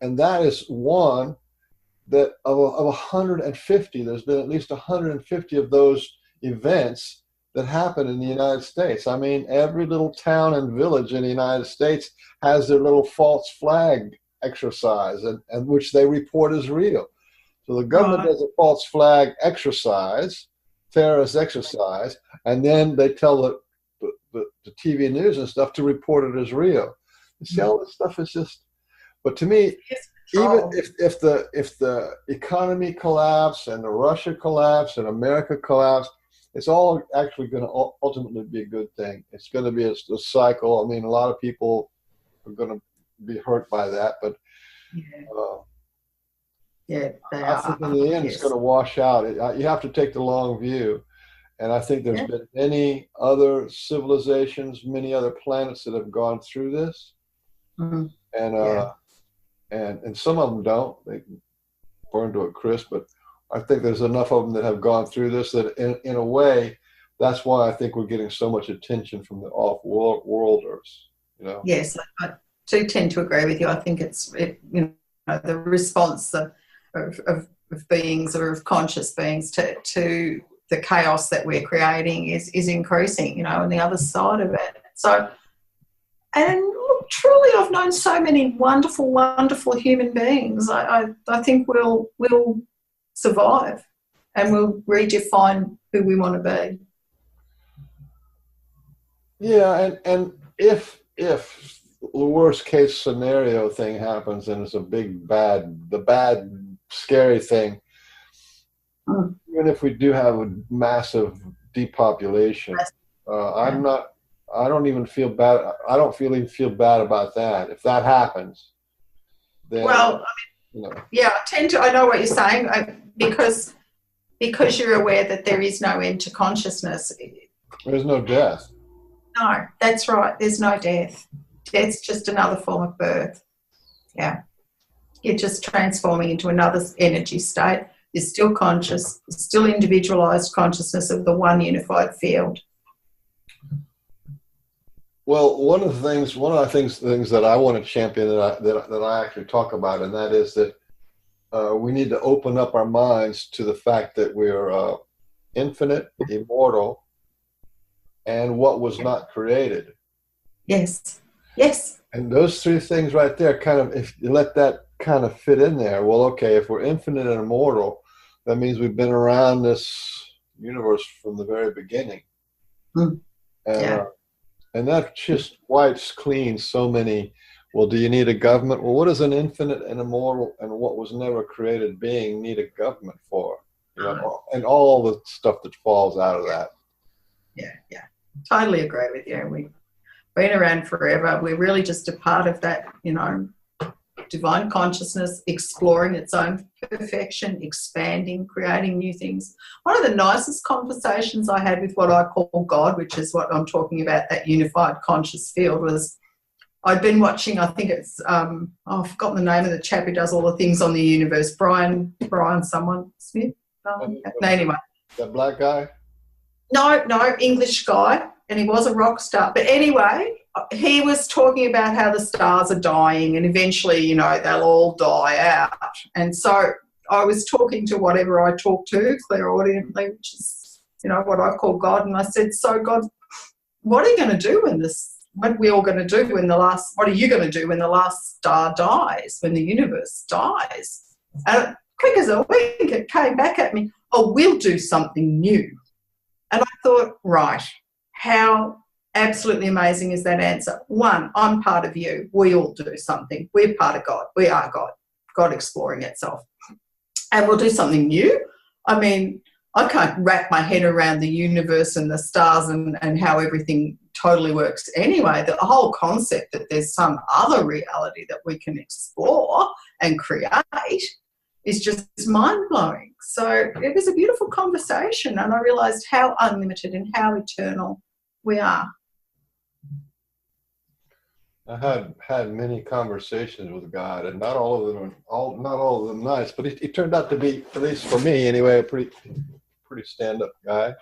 And that is one that of 150, there's been at least 150 of those events that happen in the United States. I mean, every little town and village in the United States has their little false flag exercise, and which they report as real. So the government does a false flag exercise, terrorist exercise, and then they tell the TV news and stuff to report it as real. You see, all this stuff is just. But to me, even if the economy collapse and the Russia collapse and America collapse, it's all actually going to ultimately be a good thing. It's going to be a cycle. I mean, a lot of people are going to be hurt by that, but I think in the end it's going to wash out. You have to take the long view. And I think there's been many other civilizations, many other planets that have gone through this. Mm-hmm. And some of them don't. They burn to a crisp, but I think there's enough of them that have gone through this that in a way, that's why I think we're getting so much attention from the off-worlders, you know? Yes, I do tend to agree with you. I think you know, the response of beings or of conscious beings to the chaos that we're creating is increasing, you know, on the other side of it. So, and look, truly, I've known so many wonderful, wonderful human beings. I think we'll survive, and we'll redefine who we want to be. Yeah, and if the worst case scenario thing happens and it's a big bad scary thing, even if we do have a massive depopulation, I don't even feel bad. I don't even feel bad about that. If that happens, then, well, I mean, you know. Yeah, I know what you're saying, because you're aware that there is no end to consciousness. There's no death. No, that's right. There's no death. Death's just another form of birth. Yeah. You're just transforming into another energy state. You're still conscious, still individualized consciousness of the one unified field. Well, one of the things that I want to champion that I actually talk about, and that is that we need to open up our minds to the fact that we're infinite, immortal, and what was not created. Yes. Yes. And those three things right there, kind of, if you let that kind of fit in there, well, okay, if we're infinite and immortal, that means we've been around this universe from the very beginning. And that just wipes clean so many. Well, do you need a government? Well, what does an infinite and immortal and what was never created being need a government for? You know, and all the stuff that falls out of that. Yeah. Totally agree with you. We've been around forever. We're really just a part of that, you know, divine consciousness, exploring its own perfection, expanding, creating new things. One of the nicest conversations I had with what I call God, which is what I'm talking about, that unified conscious field, was I'd been watching, I think it's, I've forgotten the name of the chap who does all the things on the universe, Brian someone, Smith? No, anyway. That black guy? No, English guy, and he was a rock star. But anyway, he was talking about how the stars are dying and eventually, you know, they'll all die out. And so I was talking to whatever I talk to, clairaudiently, which is, you know, what I call God. And I said, so God, what are you going to do when this, what are we all going to do when the last, what are you going to do when the last star dies, when the universe dies? And quick as a wink, it came back at me, oh, we'll do something new. And I thought, right, how absolutely amazing is that answer? One, I'm part of you. We all do something. We're part of God. We are God. God exploring itself. And we'll do something new. I mean, I can't wrap my head around the universe and the stars and how everything totally works anyway. The whole concept that there's some other reality that we can explore and create is just mind-blowing. So it was a beautiful conversation, and I realised how unlimited and how eternal we are. I had many conversations with God, and not all of them nice, but he turned out to be, at least for me anyway, a pretty stand-up guy.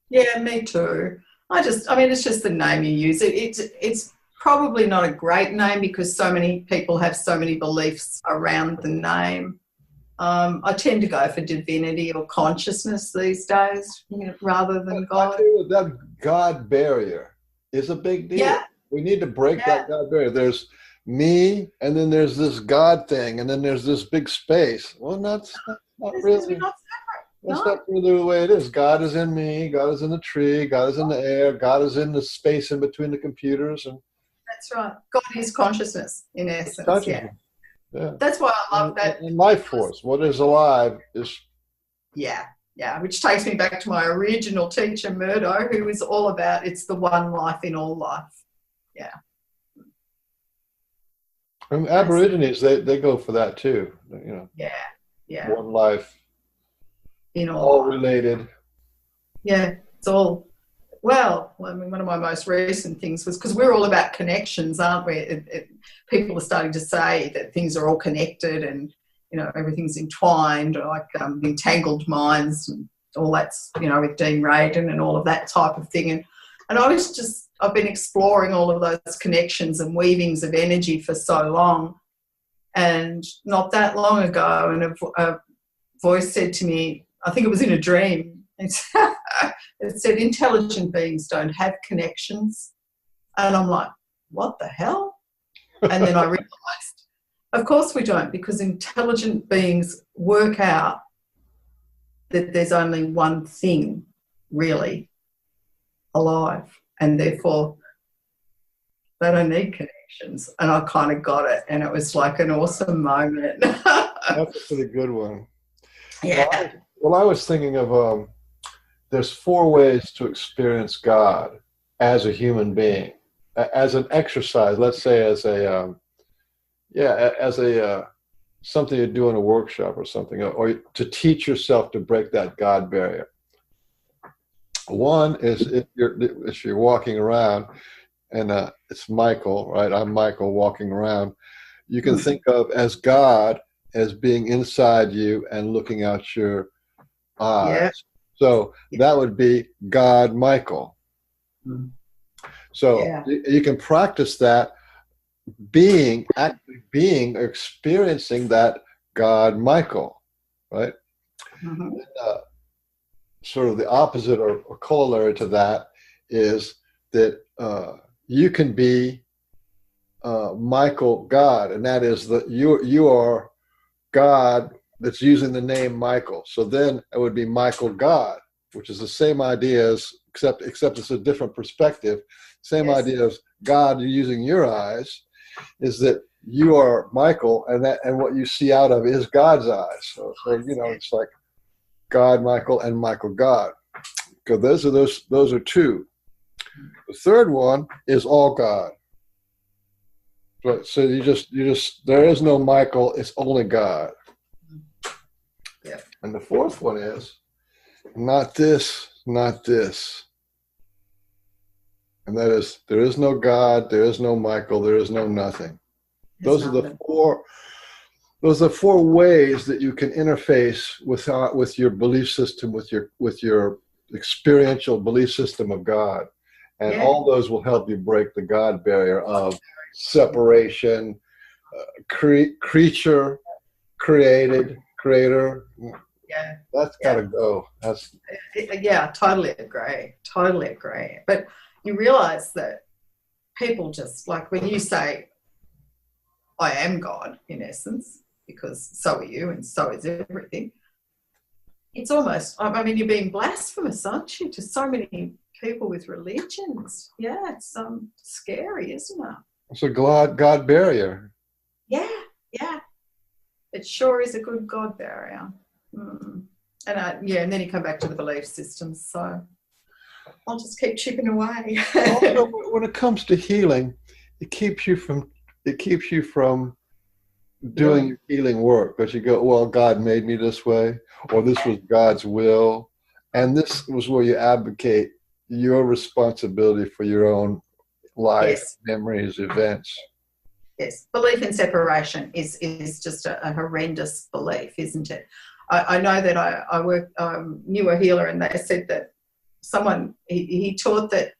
Yeah, me too. I mean, it's just the name you use. It's probably not a great name because so many people have so many beliefs around the name. I tend to go for divinity or consciousness these days, you know, rather than God. I tell you, that God barrier is a big deal. Yeah. We need to break that God barrier. There's me, and then there's this God thing, and then there's this big space. Well, that's not really. Not That's not really the way it is. God is in me. God is in the tree. God is in the air. God is in the space in between the computers. And that's right. God is consciousness in essence. Yeah. That's why I love that. And life force. What is alive is. Yeah. Which takes me back to my original teacher, Murdo, who is all about it's the one life in all life. Yeah. And Aborigines, they go for that too. You know. Yeah. One life. In all related. Yeah, it's all. Well, I mean, one of my most recent things was because we're all about connections, aren't we? People are starting to say that things are all connected and, you know, everything's entwined, like entangled minds and all that's, you know, with DR.EDGAR and all of that type of thing. And I've been exploring all of those connections and weavings of energy for so long. And not that long ago, and a voice said to me, I think it was in a dream, it said, intelligent beings don't have connections. And I'm like, what the hell? And then I realised, of course we don't, because intelligent beings work out that there's only one thing really alive, and therefore they don't need connections. And I kind of got it, and it was like an awesome moment. That's a pretty good one. Yeah. Well, I was thinking of there's 4 ways to experience God as a human being, as an exercise. Let's say as a something you do in a workshop or something, or to teach yourself to break that God barrier. One is if you're walking around, and it's Michael, right? I'm Michael walking around. You can think of as God as being inside you and looking out your eyes. Yeah. So that would be God Michael. So you can practice that experiencing that God Michael, right? Sort of the opposite or corollary to that is that you can be Michael God, and that is that you are God that's using the name Michael. So then it would be Michael God, which is the same idea as, except it's a different perspective. Same idea as God using your eyes is that you are Michael, and what you see out of is God's eyes. So you know, it's like God Michael and Michael God. Because those are 2. The third one is all God. Right. So you just there is no Michael, it's only God. Yeah. And the fourth one is not this, not this. And that is, there is no God, there is no Michael, there is no nothing. Those are the four ways that you can interface with your belief system, with your experiential belief system of God. And all those will help you break the God barrier of separation, creature, created, creator. Yeah. That's got to go. Totally agree. Totally agree. But you realize that people just, like when you say, I am God, in essence, because so are you and so is everything, it's almost, I mean, you're being blasphemous, aren't you, to so many people with religions? Yeah, it's scary, isn't it? It's a God barrier. Yeah, yeah. It sure is a good God barrier. Mm. And then you come back to the belief systems. So I'll just keep chipping away. Also, when it comes to healing, it keeps you from doing your healing work, because you go, well, God made me this way, or this was God's will, and this was where you advocate your responsibility for your own life, memories, events. Yes, belief in separation is just a horrendous belief, isn't it? I know that I knew a healer, and they said that someone, he taught that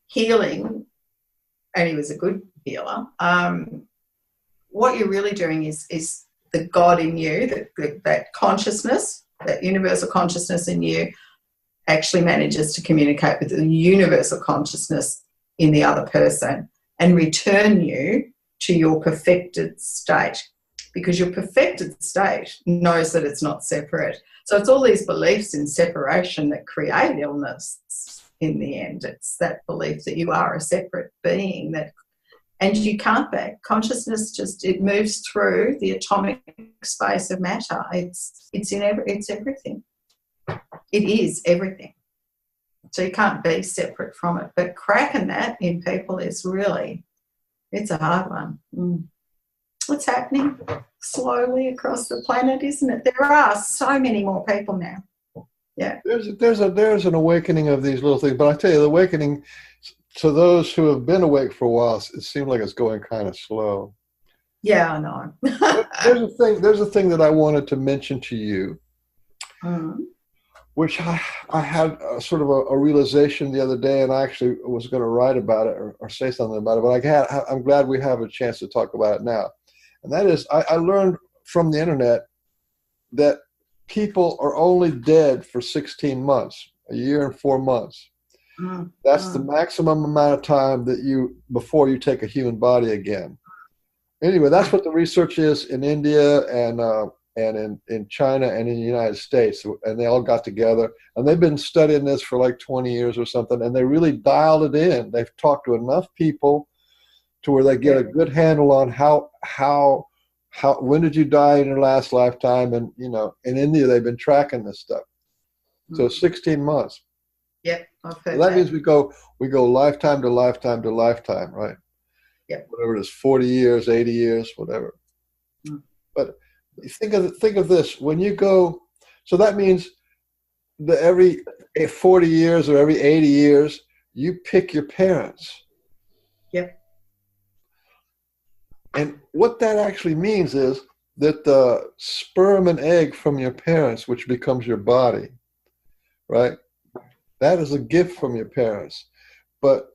healing, and he was a good healer, what you're really doing is the God in you, that consciousness, that universal consciousness in you actually manages to communicate with the universal consciousness in the other person and return you to your perfected state, because your perfected state knows that it's not separate. So it's all these beliefs in separation that create illness in the end. It's that belief that you are a separate being, and you can't be. Consciousness it moves through the atomic space of matter. It's everything. It is everything. So you can't be separate from it. But cracking that in people is really, it's a hard one. What's happening slowly across the planet, isn't it? There are so many more people now. Yeah. There's an awakening of these little things, but I tell you, the awakening to those who have been awake for a while, it seems like it's going kind of slow. Yeah, I know. There's a thing that I wanted to mention to you, which I had sort of a realization the other day, and I actually was going to write about it or say something about it, but I'm glad we have a chance to talk about it now. And that is, I learned from the internet that people are only dead for 16 months, a year and 4 months. That's the maximum amount of time before you take a human body again. Anyway, that's what the research is in India and in China and in the United States. And they all got together, and they've been studying this for like 20 years or something, and they really dialed it in. They've talked to enough people to where they get a good handle on how when did you die in your last lifetime, and in India they've been tracking this stuff. So 16 months. Yep, I've heard that means we go lifetime to lifetime to lifetime, right? Yep. Whatever it is, 40 years, 80 years, whatever. But think of this: when you go, so that means that every 40 years or every 80 years, you pick your parents. Yep. And what that actually means is that the sperm and egg from your parents, which becomes your body, right? That is a gift from your parents. But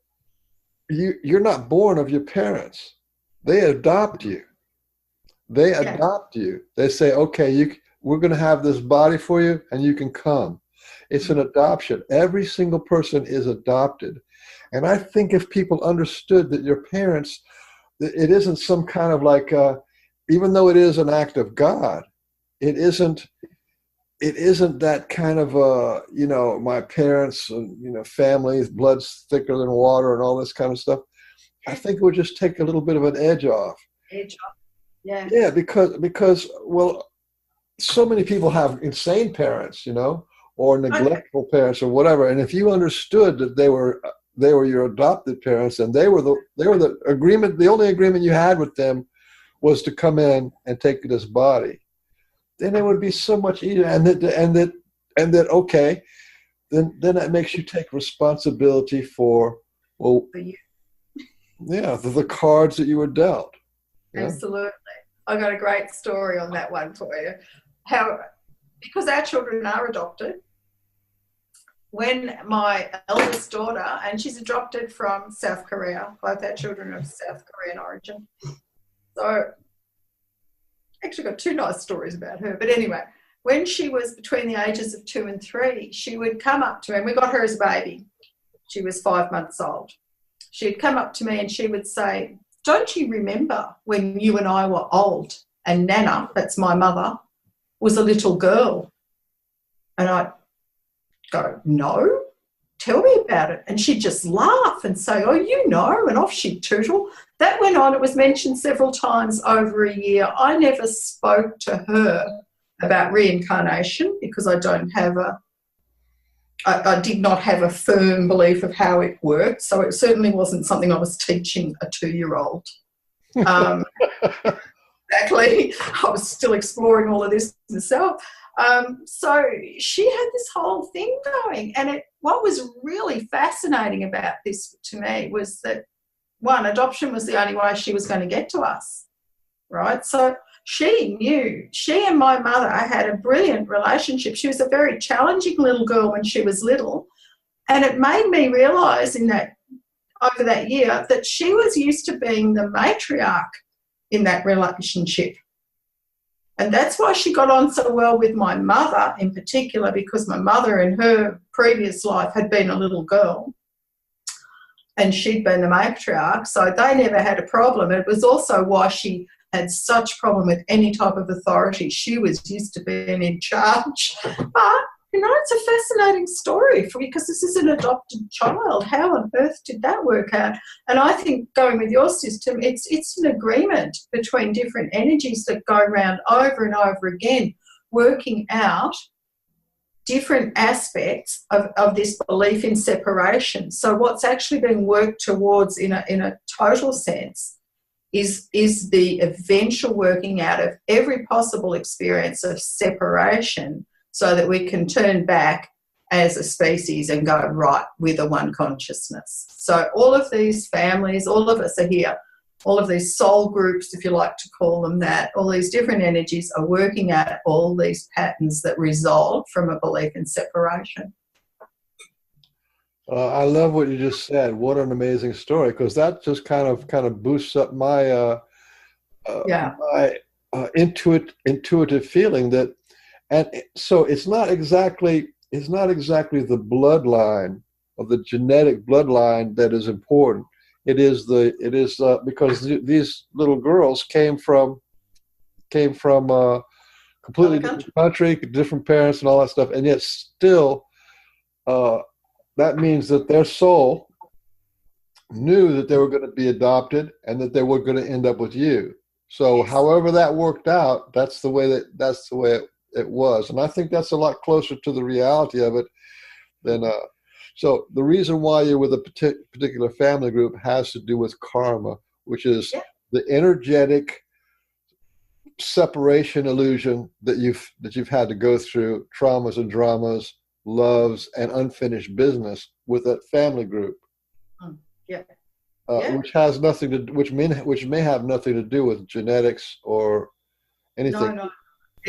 you're not born of your parents. They adopt you. They adopt you. They say, okay, we're going to have this body for you, and you can come. It's an adoption. Every single person is adopted. And I think if people understood that your parents, it isn't some kind of like, even though it is an act of God, it isn't that kind of, my parents, families, blood's thicker than water and all this kind of stuff. I think it would just take a little bit of an edge off. Yeah. Yeah, because well, so many people have insane parents, or neglectful parents or whatever. And if you understood that they were they were your adopted parents, and they were the agreement. The only agreement you had with them was to come in and take this body. Then it would be so much easier. And that okay, then that makes you take responsibility for, well, yeah, the cards that you were dealt. Yeah? Absolutely. I got a great story on that one for you. Because our children are adopted, when my eldest daughter, and she's adopted from South Korea, both our children are of South Korean origin. So actually got two nice stories about her. But anyway, when she was between the ages of 2 and 3, she would come up to me, and we got her as a baby. She was 5 months old. She'd come up to me and she would say, "Don't you remember when you and I were old and Nana," that's my mother, "was a little girl?" And I'd go, "No, tell me about it." And she'd just laugh and say, "Oh, you know," and off she'd tootle. That went on. It was mentioned several times over a year. I never spoke to her about reincarnation because I did not have a firm belief of how it worked. So it certainly wasn't something I was teaching a 2-year-old. Exactly. I was still exploring all of this myself. So she had this whole thing going. And what was really fascinating about this to me was that, one, adoption was the only way she was going to get to us, right? So she knew. She and my mother had a brilliant relationship. She was a very challenging little girl when she was little. And it made me realise over that year that she was used to being the matriarch in that relationship. And that's why she got on so well with my mother in particular, because my mother in her previous life had been a little girl and she'd been the matriarch, so they never had a problem. It was also why she had such problem with any type of authority. She was used to being in charge. But, it's a fascinating story because this is an adopted child. How on earth did that work out? And I think, going with your system, it's an agreement between different energies that go around over and over again, working out different aspects of this belief in separation. So what's actually being worked towards in a total sense is the eventual working out of every possible experience of separation, so that we can turn back as a species and go right with a one consciousness. So all of these families, all of us are here, all of these soul groups, if you like to call them that, all these different energies are working out all these patterns that result from a belief in separation. I love what you just said. What an amazing story, because that just kind of boosts up my my intuitive feeling that. And so it's not exactly the bloodline of the genetic bloodline that is important. It is because these little girls came from a completely different country, different parents, and all that stuff, and yet still, that means that their soul knew that they were going to be adopted and that they were going to end up with you. So, however that worked out, that's the way it was. And I think that's a lot closer to the reality of it than so the reason why you're with a particular family group has to do with karma, which is the energetic separation illusion that you've had to go through, traumas and dramas, loves and unfinished business with that family group. Which has nothing to which may have nothing to do with genetics or anything. No.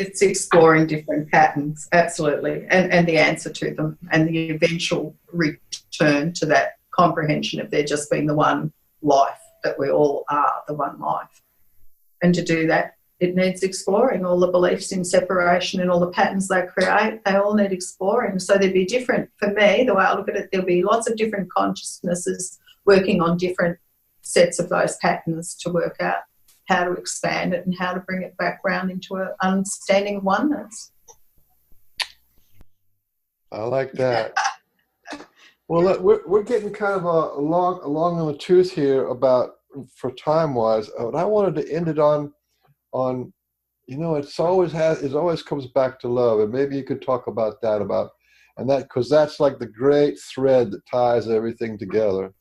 It's exploring different patterns, absolutely, and the answer to them, and the eventual return to that comprehension of there just being the one life, that we all are the one life. And to do that, it needs exploring. All the beliefs in separation and all the patterns they create, they all need exploring. So there'd be different, for me, the way I look at it, there'll be lots of different consciousnesses working on different sets of those patterns to work out how to expand it and how to bring it back round into an understanding of oneness. I like that. Well, we're getting kind of along on the tooth here for time-wise, but I wanted to end it on it always comes back to love, and maybe you could talk about that, And that, because that's like the great thread that ties everything together.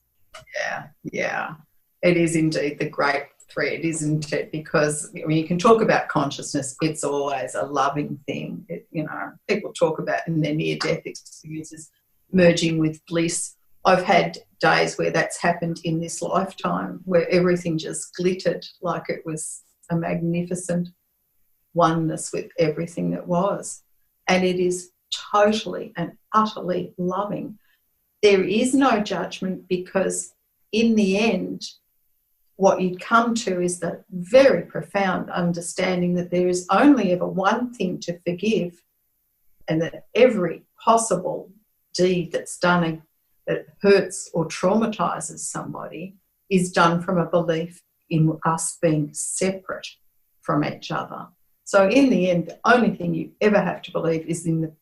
Yeah, yeah. It is indeed the great thread, isn't it? Because when you can talk about consciousness, it's always a loving thing. You know, people talk about in their near-death experiences merging with bliss. I've had days where that's happened in this lifetime, where everything just glittered like it was a magnificent oneness with everything that was. And it is totally and utterly loving. There is no judgment, because in the end, what you'd come to is the very profound understanding that there is only ever one thing to forgive, and that every possible deed that's done that hurts or traumatizes somebody is done from a belief in us being separate from each other. So in the end, the only thing you ever have to believe is the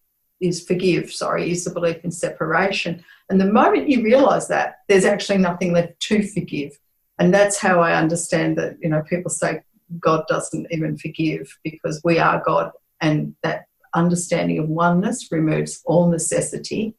belief in separation. And the moment you realise that, there's actually nothing left to forgive. And that's how I understand that, you know, people say God doesn't even forgive, because we are God, and that understanding of oneness removes all necessity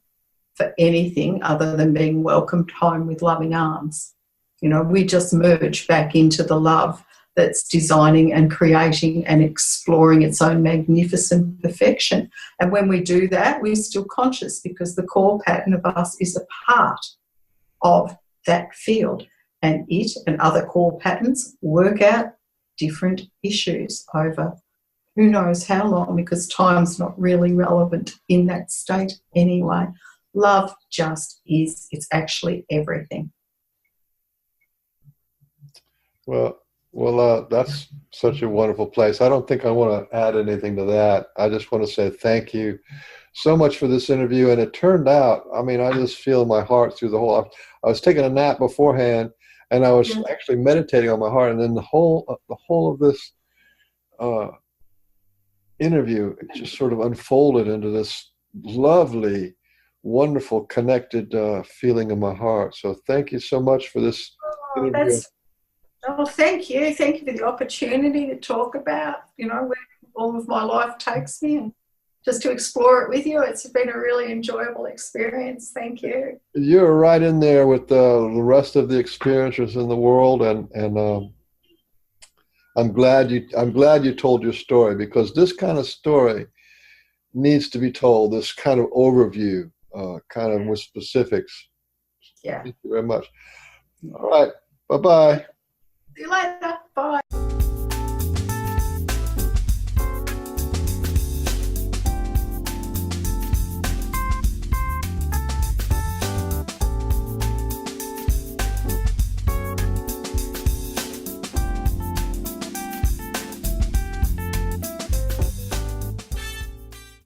for anything other than being welcomed home with loving arms. You know, we just merge back into the love that's designing and creating and exploring its own magnificent perfection. And when we do that, we're still conscious, because the core pattern of us is a part of that field. And it and other core patterns work out different issues over who knows how long, because time's not really relevant in that state anyway. Love just is. It's actually everything. Well, that's such a wonderful place. I don't think I want to add anything to that. I just want to say thank you so much for this interview. And it turned out, I mean, I just feel in my heart through the whole, I was taking a nap beforehand, and I was actually meditating on my heart. And then the whole of this interview, it just sort of unfolded into this lovely, wonderful, connected feeling in my heart. So thank you so much for this interview. Thank you. Thank you for the opportunity to talk about, you know, where all of my life takes me, and just to explore it with you. It's been a really enjoyable experience. Thank you. You're right in there with the rest of the experiencers in the world, and I'm glad you told your story, because this kind of story needs to be told. This kind of overview, kind of with specifics. Yeah. Thank you very much. All right. Bye-bye. See you later.